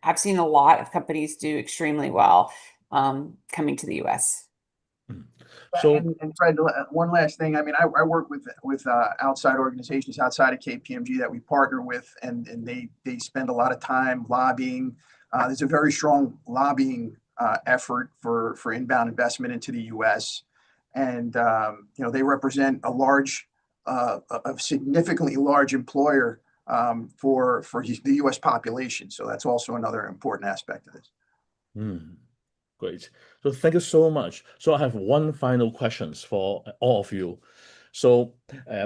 I've seen a lot of companies do extremely well coming to the US. So, and Fred, one last thing. I mean, I work with outside organizations outside of KPMG that we partner with, and they spend a lot of time lobbying. There's a very strong lobbying effort for inbound investment into the U.S. And they represent a significantly large employer for the U.S. population. So that's also another important aspect of this. great. So thank you so much. So I have one final questions for all of you. So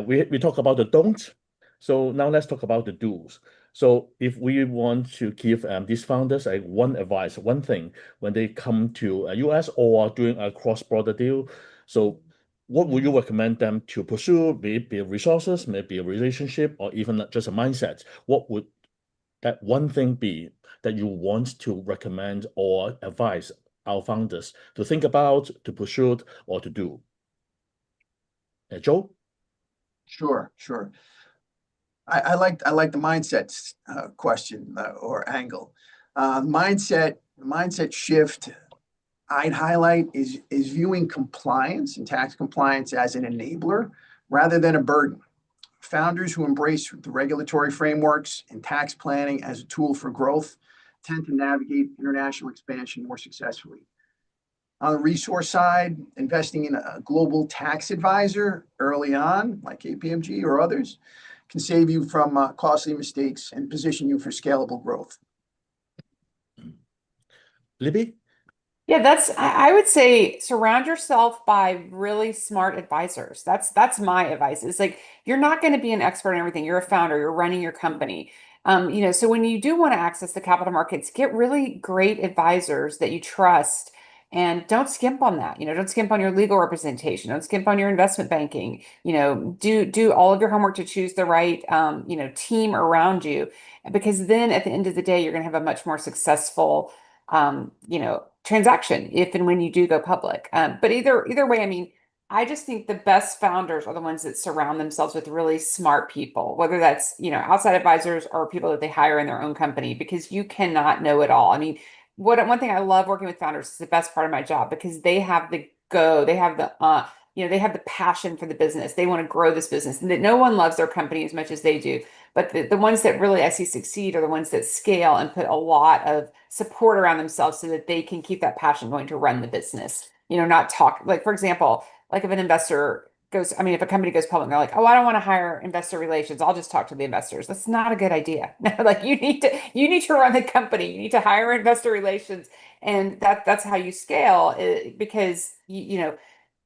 we talk about the don'ts. So now let's talk about the do's. So if we want to give these founders one advice, one thing when they come to US or doing a cross-border deal, so what would you recommend them to pursue, be it resources, maybe a relationship, or even just a mindset? What would that one thing be that you want to recommend or advise our founders to think about, to pursue, or to do? Joe? Sure. I like the mindset question or angle. Mindset shift I'd highlight is viewing compliance and tax compliance as an enabler rather than a burden. Founders who embrace the regulatory frameworks and tax planning as a tool for growth tend to navigate international expansion more successfully. On the resource side, investing in a global tax advisor early on, like KPMG or others, can save you from costly mistakes and position you for scalable growth. Libby? Yeah, I would say surround yourself by really smart advisors. That's my advice. It's like you're not going to be an expert in everything. You're a founder, you're running your company. So when you do want to access the capital markets, get really great advisors that you trust and don't skimp on that. Don't skimp on your legal representation. Don't skimp on your investment banking. Do all of your homework to choose the right team around you, because then at the end of the day, you're going to have a much more successful transaction if and when you do go public. But either way, I mean, I just think the best founders are the ones that surround themselves with really smart people, whether that's, outside advisors or people that they hire in their own company, because you cannot know it all. I mean, one thing I love working with founders is the best part of my job, because they have the they have they have the passion for the business. They want to grow this business, and that no one loves their company as much as they do. But the ones that really I see succeed are the ones that scale and put a lot of support around themselves so that they can keep that passion going to run the business. Not talk, like, for example, like if an investor if a company goes public, they're like, oh, I don't want to hire investor relations, I'll just talk to the investors. That's not a good idea. Like you need to run the company. You need to hire investor relations. And that's how you scale, because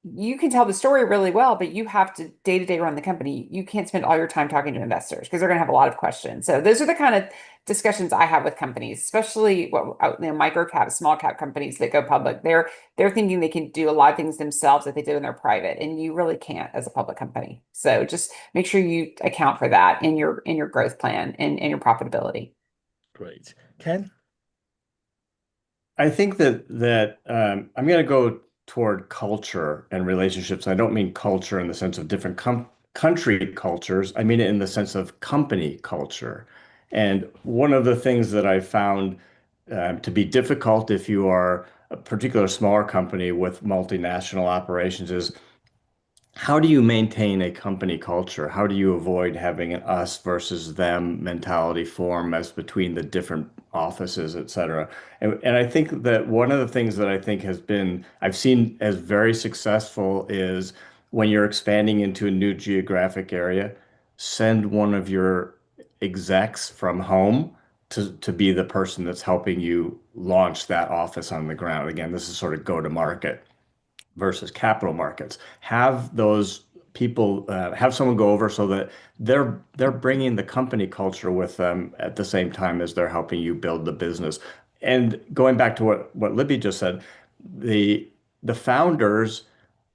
you can tell the story really well, but you have to day to day run the company. You can't spend all your time talking to investors because they're going to have a lot of questions. So those are the kind of discussions I have with companies, especially micro cap, small cap companies that go public. They're thinking they can do a lot of things themselves that they do when they're private, and you really can't as a public company. So just make sure you account for that in your growth plan and your profitability. Great. Ken? I think that I'm going to go toward culture and relationships. I don't mean culture in the sense of different country cultures. I mean it in the sense of company culture. And one of the things that I found to be difficult if you are a particular smaller company with multinational operations is how do you maintain a company culture? How do you avoid having an us versus them mentality form as between the different offices, et cetera? And I think that one of the things that I think I've seen as very successful is when you're expanding into a new geographic area, send one of your execs from home to be the person that's helping you launch that office on the ground. Again, this is sort of go to market versus capital markets. Have those people have someone go over so that they're bringing the company culture with them at the same time as they're helping you build the business. And going back to what Libby just said, the founders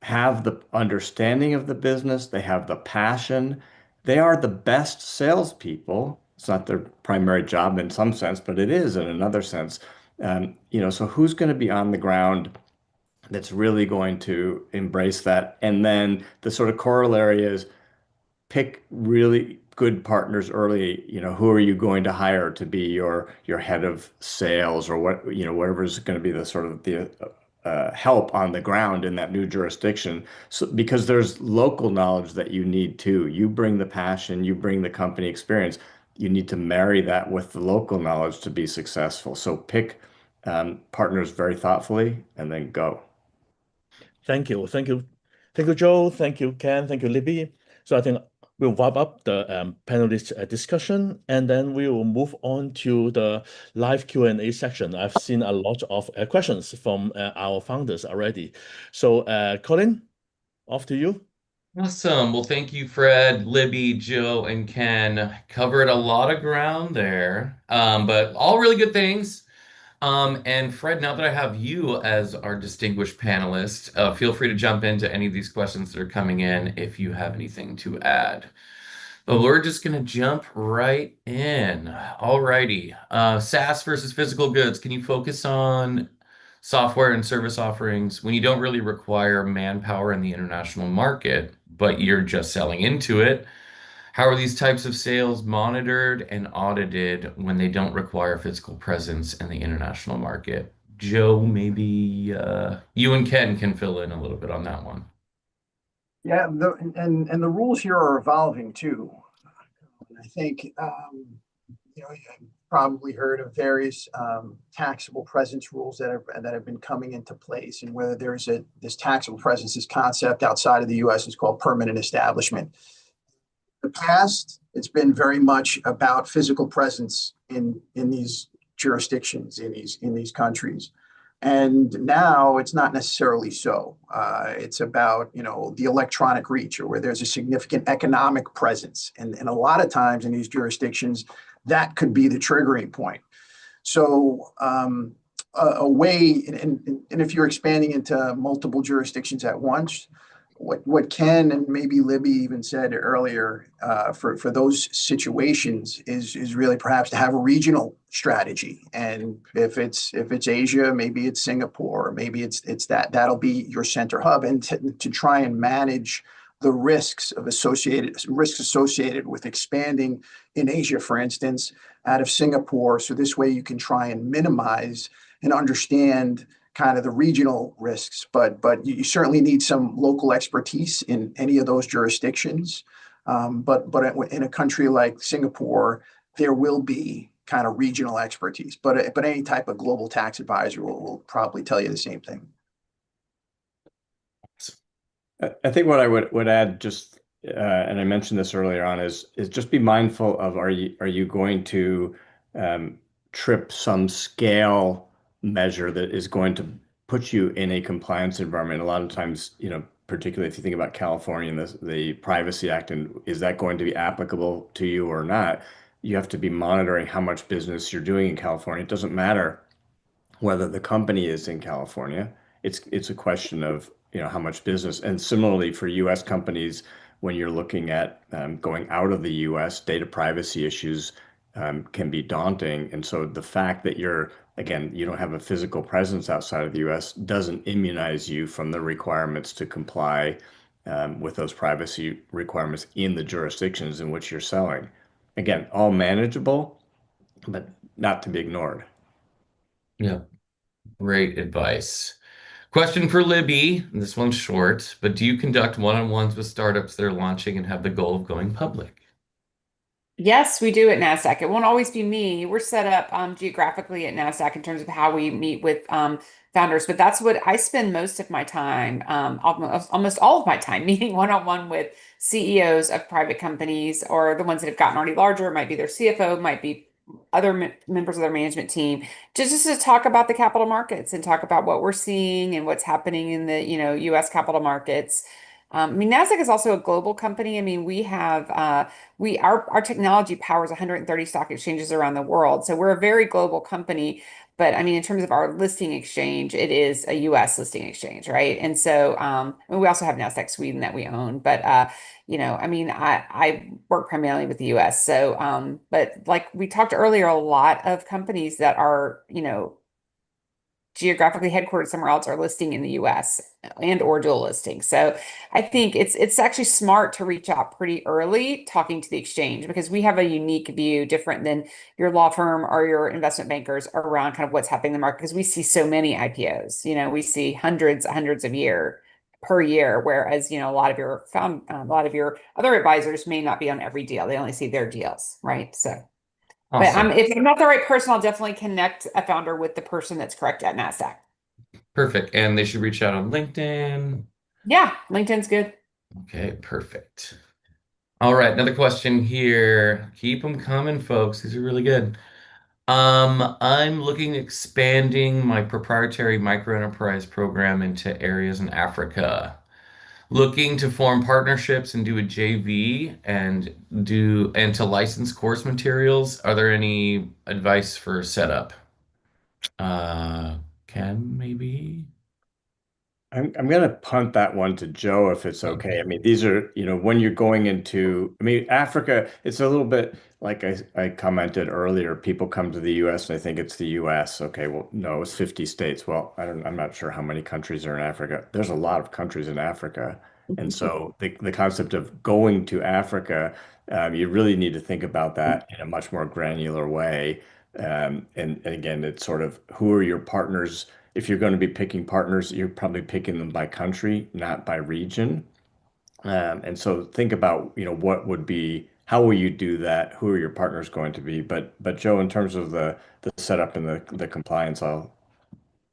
have the understanding of the business, they have the passion, they are the best salespeople. It's not their primary job in some sense, but it is in another sense. So who's going to be on the ground that's really going to embrace that? And then the sort of corollary is pick really good partners early. Who are you going to hire to be your head of sales or whatever is going to be the sort of the help on the ground in that new jurisdiction. So because there's local knowledge that you need too. You bring the passion, you bring the company experience. You need to marry that with the local knowledge to be successful. So pick partners very thoughtfully and then go. Thank you. Thank you. Thank you, Joe. Thank you, Ken. Thank you, Libby. So I think we'll wrap up the panelist discussion, and then we will move on to the live Q&A section. I've seen a lot of questions from our founders already. So Colin, off to you. Awesome. Well, thank you, Fred, Libby, Joe, and Ken. Covered a lot of ground there, but all really good things. And Fred, now that I have you as our distinguished panelist, feel free to jump into any of these questions that are coming in if you have anything to add. But we're just going to jump right in. Alrighty. SaaS versus physical goods. Can you focus on software and service offerings when you don't really require manpower in the international market, but you're just selling into it? How are these types of sales monitored and audited when they don't require physical presence in the international market? Joe, maybe you and Ken can fill in a little bit on that one. Yeah, and the rules here are evolving too. I think you've probably heard of various taxable presence rules that have been coming into place, and whether there's this taxable presence, this concept outside of the U.S. is called permanent establishment. In the past, it's been very much about physical presence in these jurisdictions, in these countries. And now it's not necessarily so. It's about, the electronic reach, or where there's a significant economic presence. And a lot of times in these jurisdictions, that could be the triggering point. So a way, and if you're expanding into multiple jurisdictions at once, what Ken and maybe Libby even said earlier, for those situations is really perhaps to have a regional strategy. And if it's Asia, maybe it's Singapore, maybe it's that'll be your center hub, and to try and manage the risks associated with expanding in Asia, for instance, out of Singapore. So this way you can try and minimize and understand kind of the regional risks, but you certainly need some local expertise in any of those jurisdictions. But in a country like Singapore, there will be kind of regional expertise. But any type of global tax advisor will probably tell you the same thing. I think what I would add, just and I mentioned this earlier on, is just be mindful of are you going to trip some scale measure that is going to puts you in a compliance environment. A lot of times, particularly if you think about California and the Privacy Act, and is that going to be applicable to you or not? You have to be monitoring how much business you're doing in California. It doesn't matter whether the company is in California. It's a question of how much business. And similarly for U.S. companies, when you're looking at going out of the U.S., data privacy issues can be daunting. And so the fact that you don't have a physical presence outside of the U.S. doesn't immunize you from the requirements to comply with those privacy requirements in the jurisdictions in which you're selling. Again, all manageable, but not to be ignored. Yeah, great advice. Question for Libby. This one's short, but do you conduct one-on-ones with startups that are launching and have the goal of going public? Yes, we do at Nasdaq. It won't always be me. We're set up geographically at Nasdaq in terms of how we meet with founders, but that's what I spend most of my time, almost all of my time, meeting one-on-one with CEOs of private companies or the ones that have gotten already larger. It might be their CFO, might be other members of their management team, just to talk about the capital markets and talk about what we're seeing and what's happening in the U.S. capital markets. I mean, Nasdaq is also a global company. I mean, we have our technology powers 130 stock exchanges around the world. So we're a very global company. But I mean, in terms of our listing exchange, it is a US listing exchange, right? And so and we also have Nasdaq Sweden that we own. But I mean, I work primarily with the US. So but like we talked earlier, a lot of companies that are, geographically headquartered somewhere else are listing in the US and or dual listing. So I think it's actually smart to reach out pretty early talking to the exchange because we have a unique view different than your law firm or your investment bankers around kind of what's happening in the market because we see so many IPOs. We see hundreds per year, whereas a lot of your other advisors may not be on every deal. They only see their deals, right? So but Awesome. if I'm not the right person, I'll definitely connect a founder with the person that's correct at Nasdaq. Perfect. And they should reach out on LinkedIn. Yeah, LinkedIn's good. Okay, perfect. All right, another question here. Keep them coming, folks. These are really good. I'm looking at expanding my proprietary microenterprise program into areas in Africa. Looking to form partnerships and do a JV and to license course materials. Are there any advice for setup? Ken, maybe? I'm going to punt that one to Joe if it's okay. I mean, these are, when you're going into, I mean, Africa, it's a little bit like I commented earlier, people come to the US and they think it's the US. Okay, well, no, it's 50 states. Well, I'm not sure how many countries are in Africa. There's a lot of countries in Africa. And so the concept of going to Africa, you really need to think about that in a much more granular way. And again, it's sort of who are your partners? If you're going to be picking partners, you're probably picking them by country, not by region. And so think about, how will you do that? Who are your partners going to be? But Joe, in terms of the setup and the compliance, I'll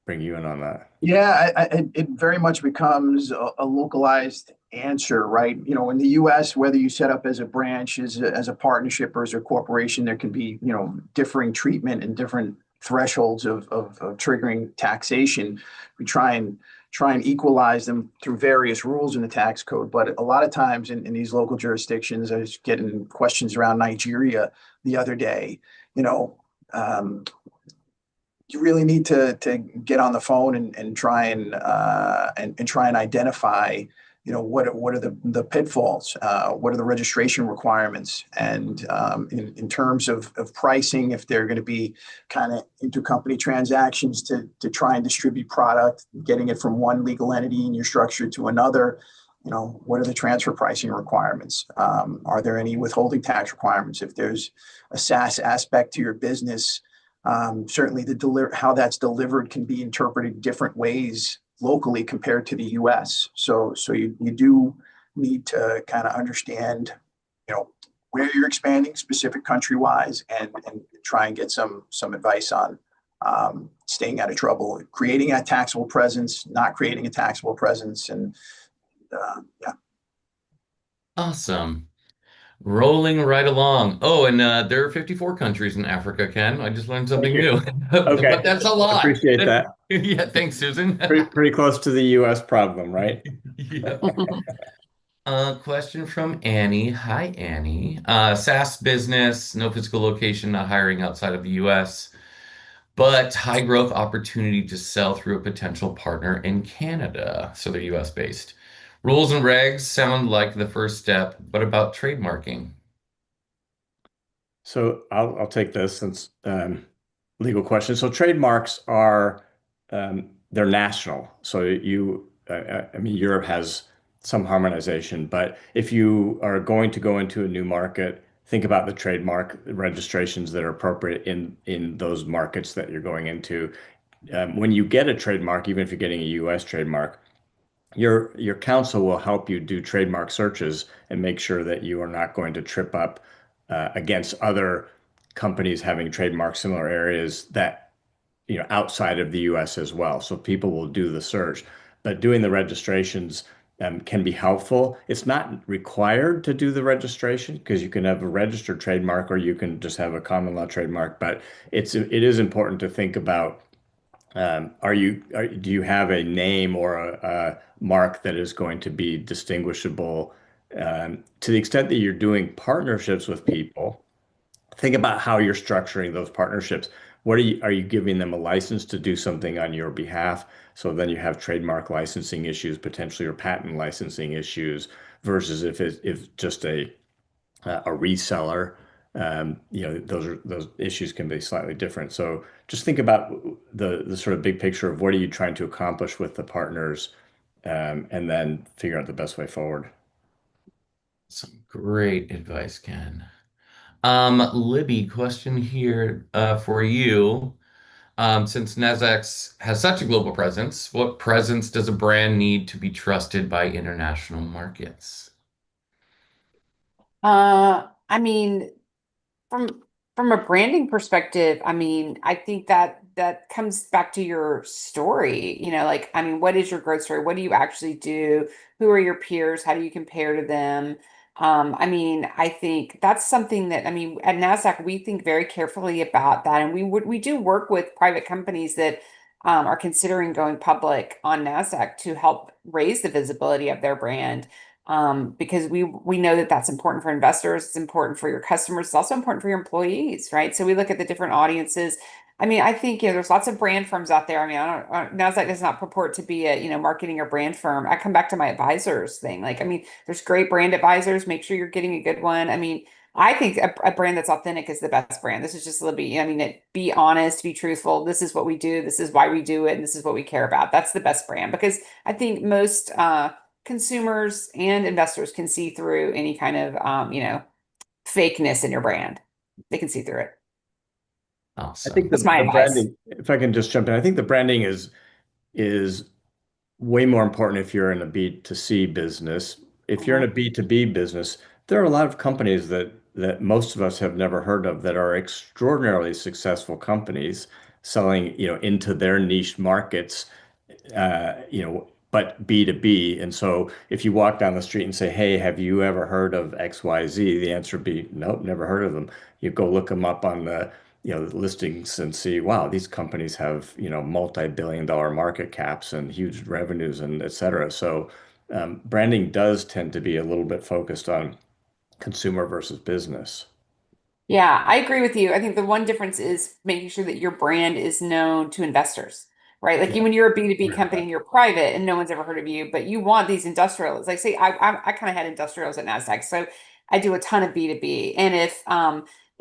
bring you in on that. Yeah, it very much becomes a localized answer, right? In the U.S., whether you set up as a branch, as a partnership, or as a corporation, there can be, differing treatment and different thresholds of triggering taxation. We try and equalize them through various rules in the tax code. But a lot of times in these local jurisdictions, I was getting questions around Nigeria the other day, you really need to get on the phone and try and identify, what are the pitfalls, what are the registration requirements, and in terms of pricing, if they're going to be kind of intercompany transactions to try and distribute product, getting it from one legal entity in your structure to another. What are the transfer pricing requirements? Are there any withholding tax requirements? If there's a SaaS aspect to your business, certainly how that's delivered can be interpreted different ways locally compared to the US. So you do need to kind of understand, where you're expanding specific country wise and try and get some advice on staying out of trouble, creating a taxable presence, not creating a taxable presence. And yeah. Awesome. Rolling right along. Oh, and there are 54 countries in Africa, Ken. I just learned Thank something you. new. Okay, But that's a lot. appreciate that. Yeah, thanks, Susan. Pretty close to the U.S. problem, right? Yeah. Question from Annie. Hi, Annie. SaaS business, no physical location, not hiring outside of the US, but high growth opportunity to sell through a potential partner in Canada. So they're US based. Rules and regs sound like the first step, but about trademarking. So I'll take this since legal question. So trademarks are they're national. So I mean, Europe has some harmonization, but if you are going to go into a new market, think about the trademark registrations that are appropriate in those markets that you're going into. When you get a trademark, even if you're getting a U.S. trademark, your counsel will help you do trademark searches and make sure that you are not going to trip up against other companies having trademark similar areas that outside of the US as well. So people will do the search, but doing the registrations can be helpful. It's not required to do the registration because you can have a registered trademark or you can just have a common law trademark, but it is important to think about do you have a name or a mark that is going to be distinguishable? To the extent that you're doing partnerships with people, think about how you're structuring those partnerships. Are you giving them a license to do something on your behalf? So then you have trademark licensing issues, potentially, or patent licensing issues, versus if just a reseller, those issues can be slightly different. So just think about the sort of big picture of what are you trying to accomplish with the partners, and then figure out the best way forward. Some great advice, Ken. Libby, question here for you. Since Nasdaq has such a global presence, what presence does a brand need to be trusted by international markets? I mean, from from a branding perspective, I mean, I think that that comes back to your story. Like, I mean, what is your growth story? What do you actually do? Who are your peers? How do you compare to them? I mean, I think that's something that, I mean, at Nasdaq, we think very carefully about that, and we do work with private companies that are considering going public on Nasdaq to help raise the visibility of their brand, because we know that that's important for investors, it's important for your customers, it's also important for your employees, right? So we look at the different audiences. I mean, I think, there's lots of brand firms out there. I mean, Nasdaq does not purport to be a, marketing or brand firm. I come back to my advisors thing. Like, I mean, there's great brand advisors. Make sure you're getting a good one. I mean, I think a brand that's authentic is the best brand. This is just Libby. I mean, be honest, be truthful. This is what we do. This is why we do it. And this is what we care about. That's the best brand, because I think most, consumers and investors can see through any kind of fakeness in your brand. They can see through it. I think Awesome. That's my the advice. branding, if I can just jump in, I think the branding is way more important if you're in a B2C business. If you're in a B2B business, there are a lot of companies that most of us have never heard of that are extraordinarily successful companies selling, into their niche markets, but B2B. And so if you walk down the street and say, "Hey, have you ever heard of XYZ?" The answer would be, "Nope, never heard of them." You go look them up on the listings and see, wow, these companies have, multi-billion dollar market caps and huge revenues and et cetera. So branding does tend to be a little bit focused on consumer versus business. Yeah, I agree with you. I think the one difference is making sure that your brand is known to investors, right? Like, Yeah. when you're a B2B company and you're private and no one's ever heard of you, but you want these industrials. Like, say, I kind of had industrials at Nasdaq, so I do a ton of B2B. And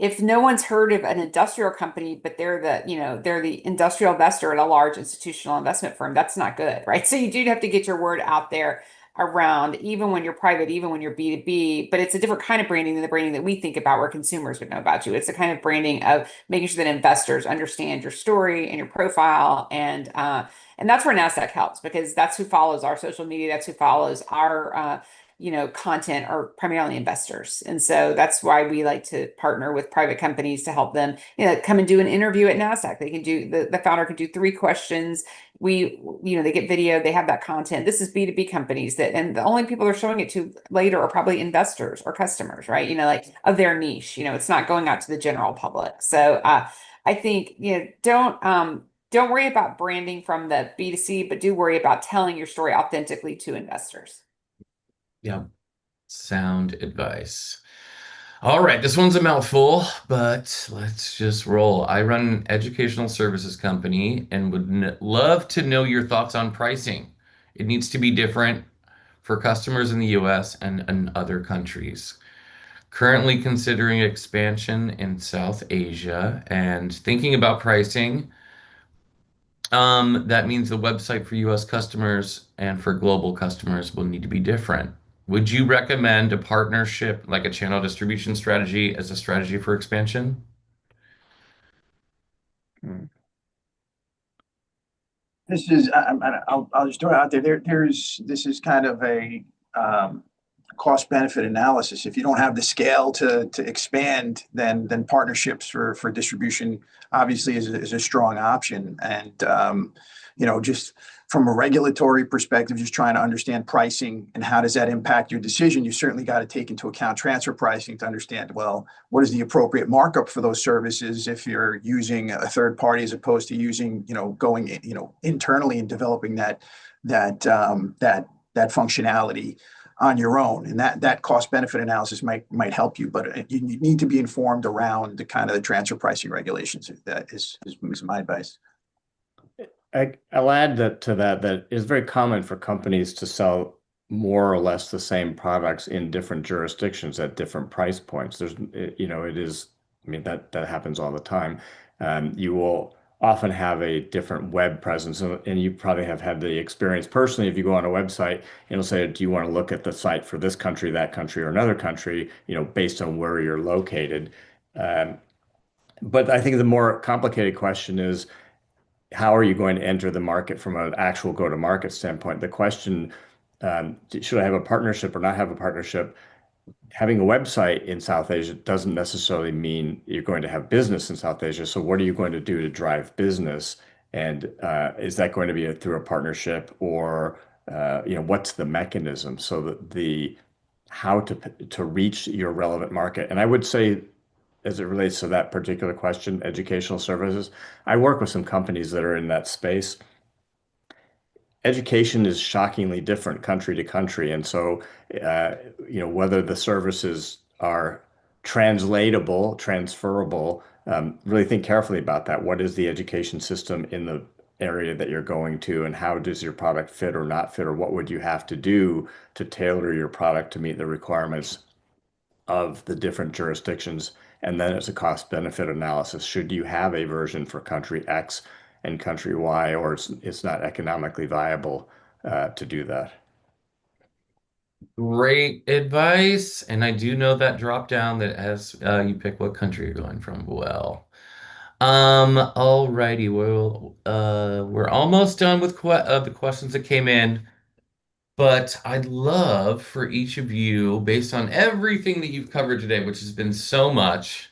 if no one's heard of an industrial company, but they're the industrial investor at a large institutional investment firm, that's not good, right? So you do have to get your word out there around, even when you're private, even when you're B2B, but it's a different kind of branding than the branding that we think about where consumers would know about you. It's the kind of branding of making sure that investors understand your story and your profile. And that's where Nasdaq helps, because that's who follows our social media. That's who follows our content are primarily investors. And so that's why we like to partner with private companies to help them, come and do an interview at Nasdaq. They can do, the founder can do 3 questions. They get video, they have that content. This is B2B companies and the only people they're showing it to later are probably investors or customers, right? Like of their niche, it's not going out to the general public. So, I think, don't worry about branding from the B2C, but do worry about telling your story authentically to investors. Yeah, sound advice. All right, this one's a mouthful, but let's just roll. I run an educational services company and would love to know your thoughts on pricing. It needs to be different for customers in the US and in other countries. Currently considering expansion in South Asia and thinking about pricing. That means the website for US customers and for global customers will need to be different. Would you recommend a partnership, like a channel distribution strategy, as a strategy for expansion? This is, I'll just throw it out there. This is kind of a cost benefit analysis. If you don't have the scale to expand, then partnerships for distribution obviously is a strong option. And just from a regulatory perspective, just trying to understand pricing and how does that impact your decision, you certainly got to take into account transfer pricing to understand, well, what is the appropriate markup for those services if you're using a third party as opposed to using, going, internally and developing that functionality on your own. And that cost benefit analysis might help you, but you need to be informed around the kind of the transfer pricing regulations. That is my advice. I'll add that it's very common for companies to sell more or less the same products in different jurisdictions at different price points. That happens all the time. You will often have a different web presence, and you probably have had the experience personally. If you go on a website, it'll say, do you want to look at the site for this country, that country, or another country, based on where you're located. But I think the more complicated question is, how are you going to enter the market from an actual go-to-market standpoint? The question, should I have a partnership or not have a partnership? Having a website in South Asia doesn't necessarily mean you're going to have business in South Asia. So what are you going to do to drive business? And is that going to be through a partnership, or what's the mechanism so that how to reach your relevant market? And I would say, as it relates to that particular question, educational services, I work with some companies that are in that space. Education is shockingly different country to country. And so, whether the services are translatable, transferable, really think carefully about that. What is the education system in the area that you're going to, and how does your product fit or not fit, or what would you have to do to tailor your product to meet the requirements of the different jurisdictions? And then it's a cost benefit analysis. Should you have a version for country X and country Y, or it's not economically viable to do that? Great advice. And I do know that drop down that as you pick what country you're going from. Well, alrighty. Well, we're almost done with the questions that came in. But I'd love for each of you, based on everything that you've covered today, which has been so much,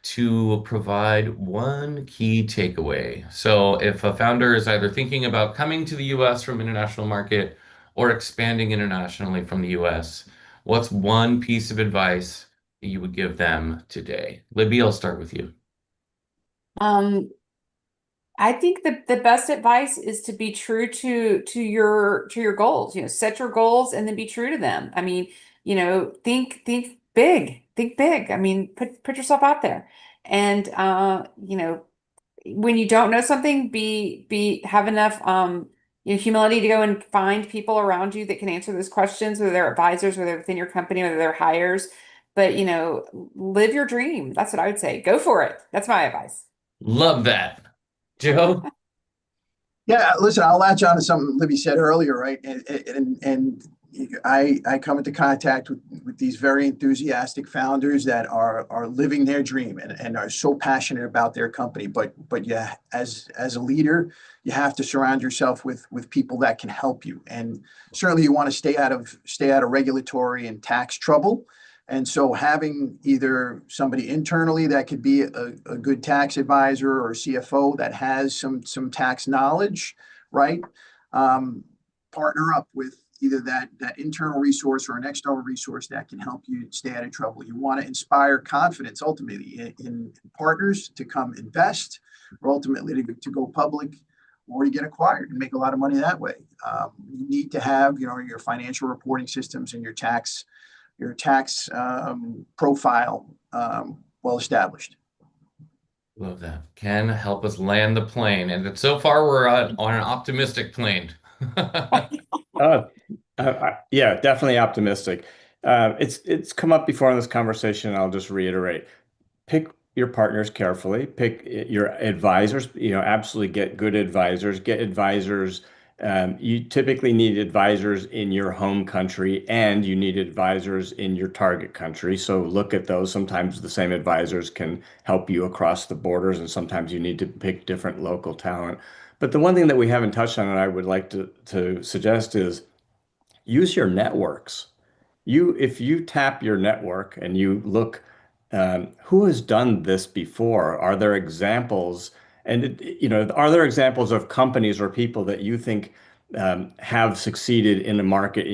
to provide one key takeaway. So if a founder is either thinking about coming to the US from international market or expanding internationally from the US, what's one piece of advice you would give them today? Libby, I'll start with you. I think the best advice is to be true to your goals. Set your goals and then be true to them. I mean, think big. Think big. I mean, put yourself out there. And when you don't know something, have enough humility to go and find people around you that can answer those questions, whether they're advisors, whether they're within your company, whether they're hires. But live your dream. That's what I would say. Go for it. That's my advice. Love that. Joe? Yeah, listen, I'll latch on to something Libby said earlier, right? And I come into contact with these very enthusiastic founders that are living their dream and are so passionate about their company. But yeah, as a leader, you have to surround yourself with people that can help you. And certainly you want to stay out of regulatory and tax trouble. And so having either somebody internally that could be a good tax advisor or CFO that has some tax knowledge, right? Partner up with either that internal resource or an external resource that can help you stay out of trouble. You want to inspire confidence ultimately in partners to come invest, or ultimately to go public, or to get acquired and make a lot of money that way. You need to have your financial reporting systems and your tax profile well established. Love that. Ken, help us land the plane. And so far, we're on an optimistic plane. Yeah, definitely optimistic. It's come up before in this conversation. I'll just reiterate: pick your partners carefully. Pick your advisors. Absolutely get good advisors. Get advisors. You typically need advisors in your home country, and you need advisors in your target country. So look at those. Sometimes the same advisors can help you across the borders, and sometimes you need to pick different local talent. But the one thing that we haven't touched on, and I would like to suggest, is use your networks. If you tap your network and you look, who has done this before? Are there examples? And are there examples of companies or people that you think have succeeded in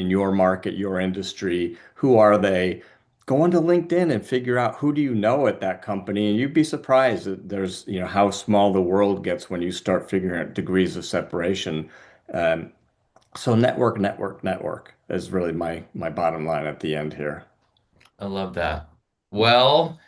your market, your industry? Who are they? Go onto LinkedIn and figure out who do you know at that company, and you'd be surprised that there's, how small the world gets when you start figuring out degrees of separation. So network, network, network is really my bottom line at the end here. I love that. Well,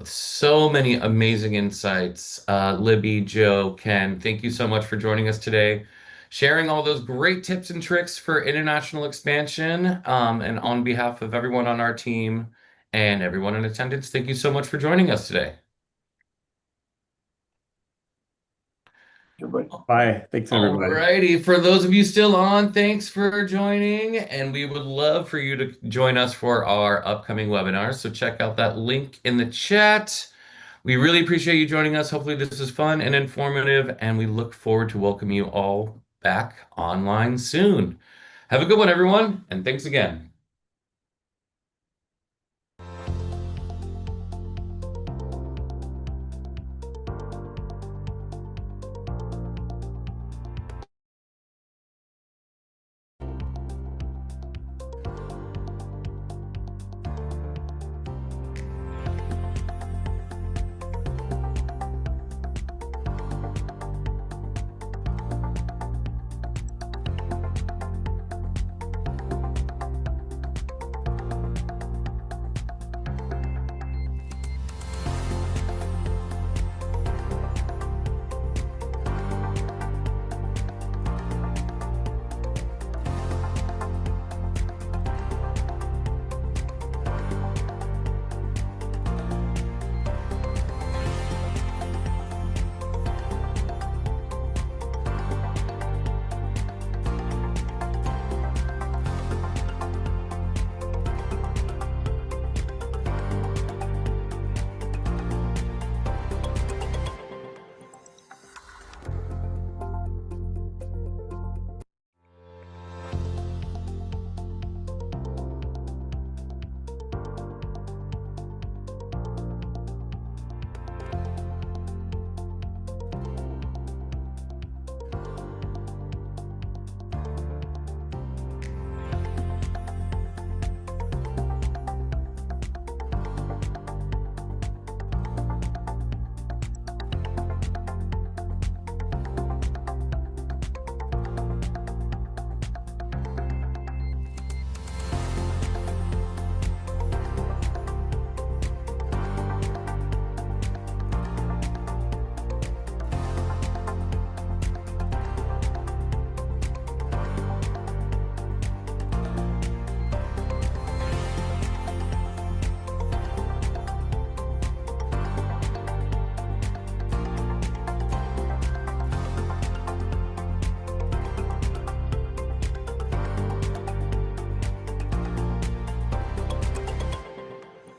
so many amazing insights. Libby, Joe, Ken, thank you so much for joining us today, sharing all those great tips and tricks for international expansion. And on behalf of everyone on our team and everyone in attendance, thank you so much for joining us today. Bye. Thanks, everybody. Alrighty, for those of you still on, thanks for joining, and we would love for you to join us for our upcoming webinars. So check out that link in the chat. We really appreciate you joining us. Hopefully this is fun and informative, and we look forward to welcoming you all back online soon. Have a good one, everyone, and thanks again.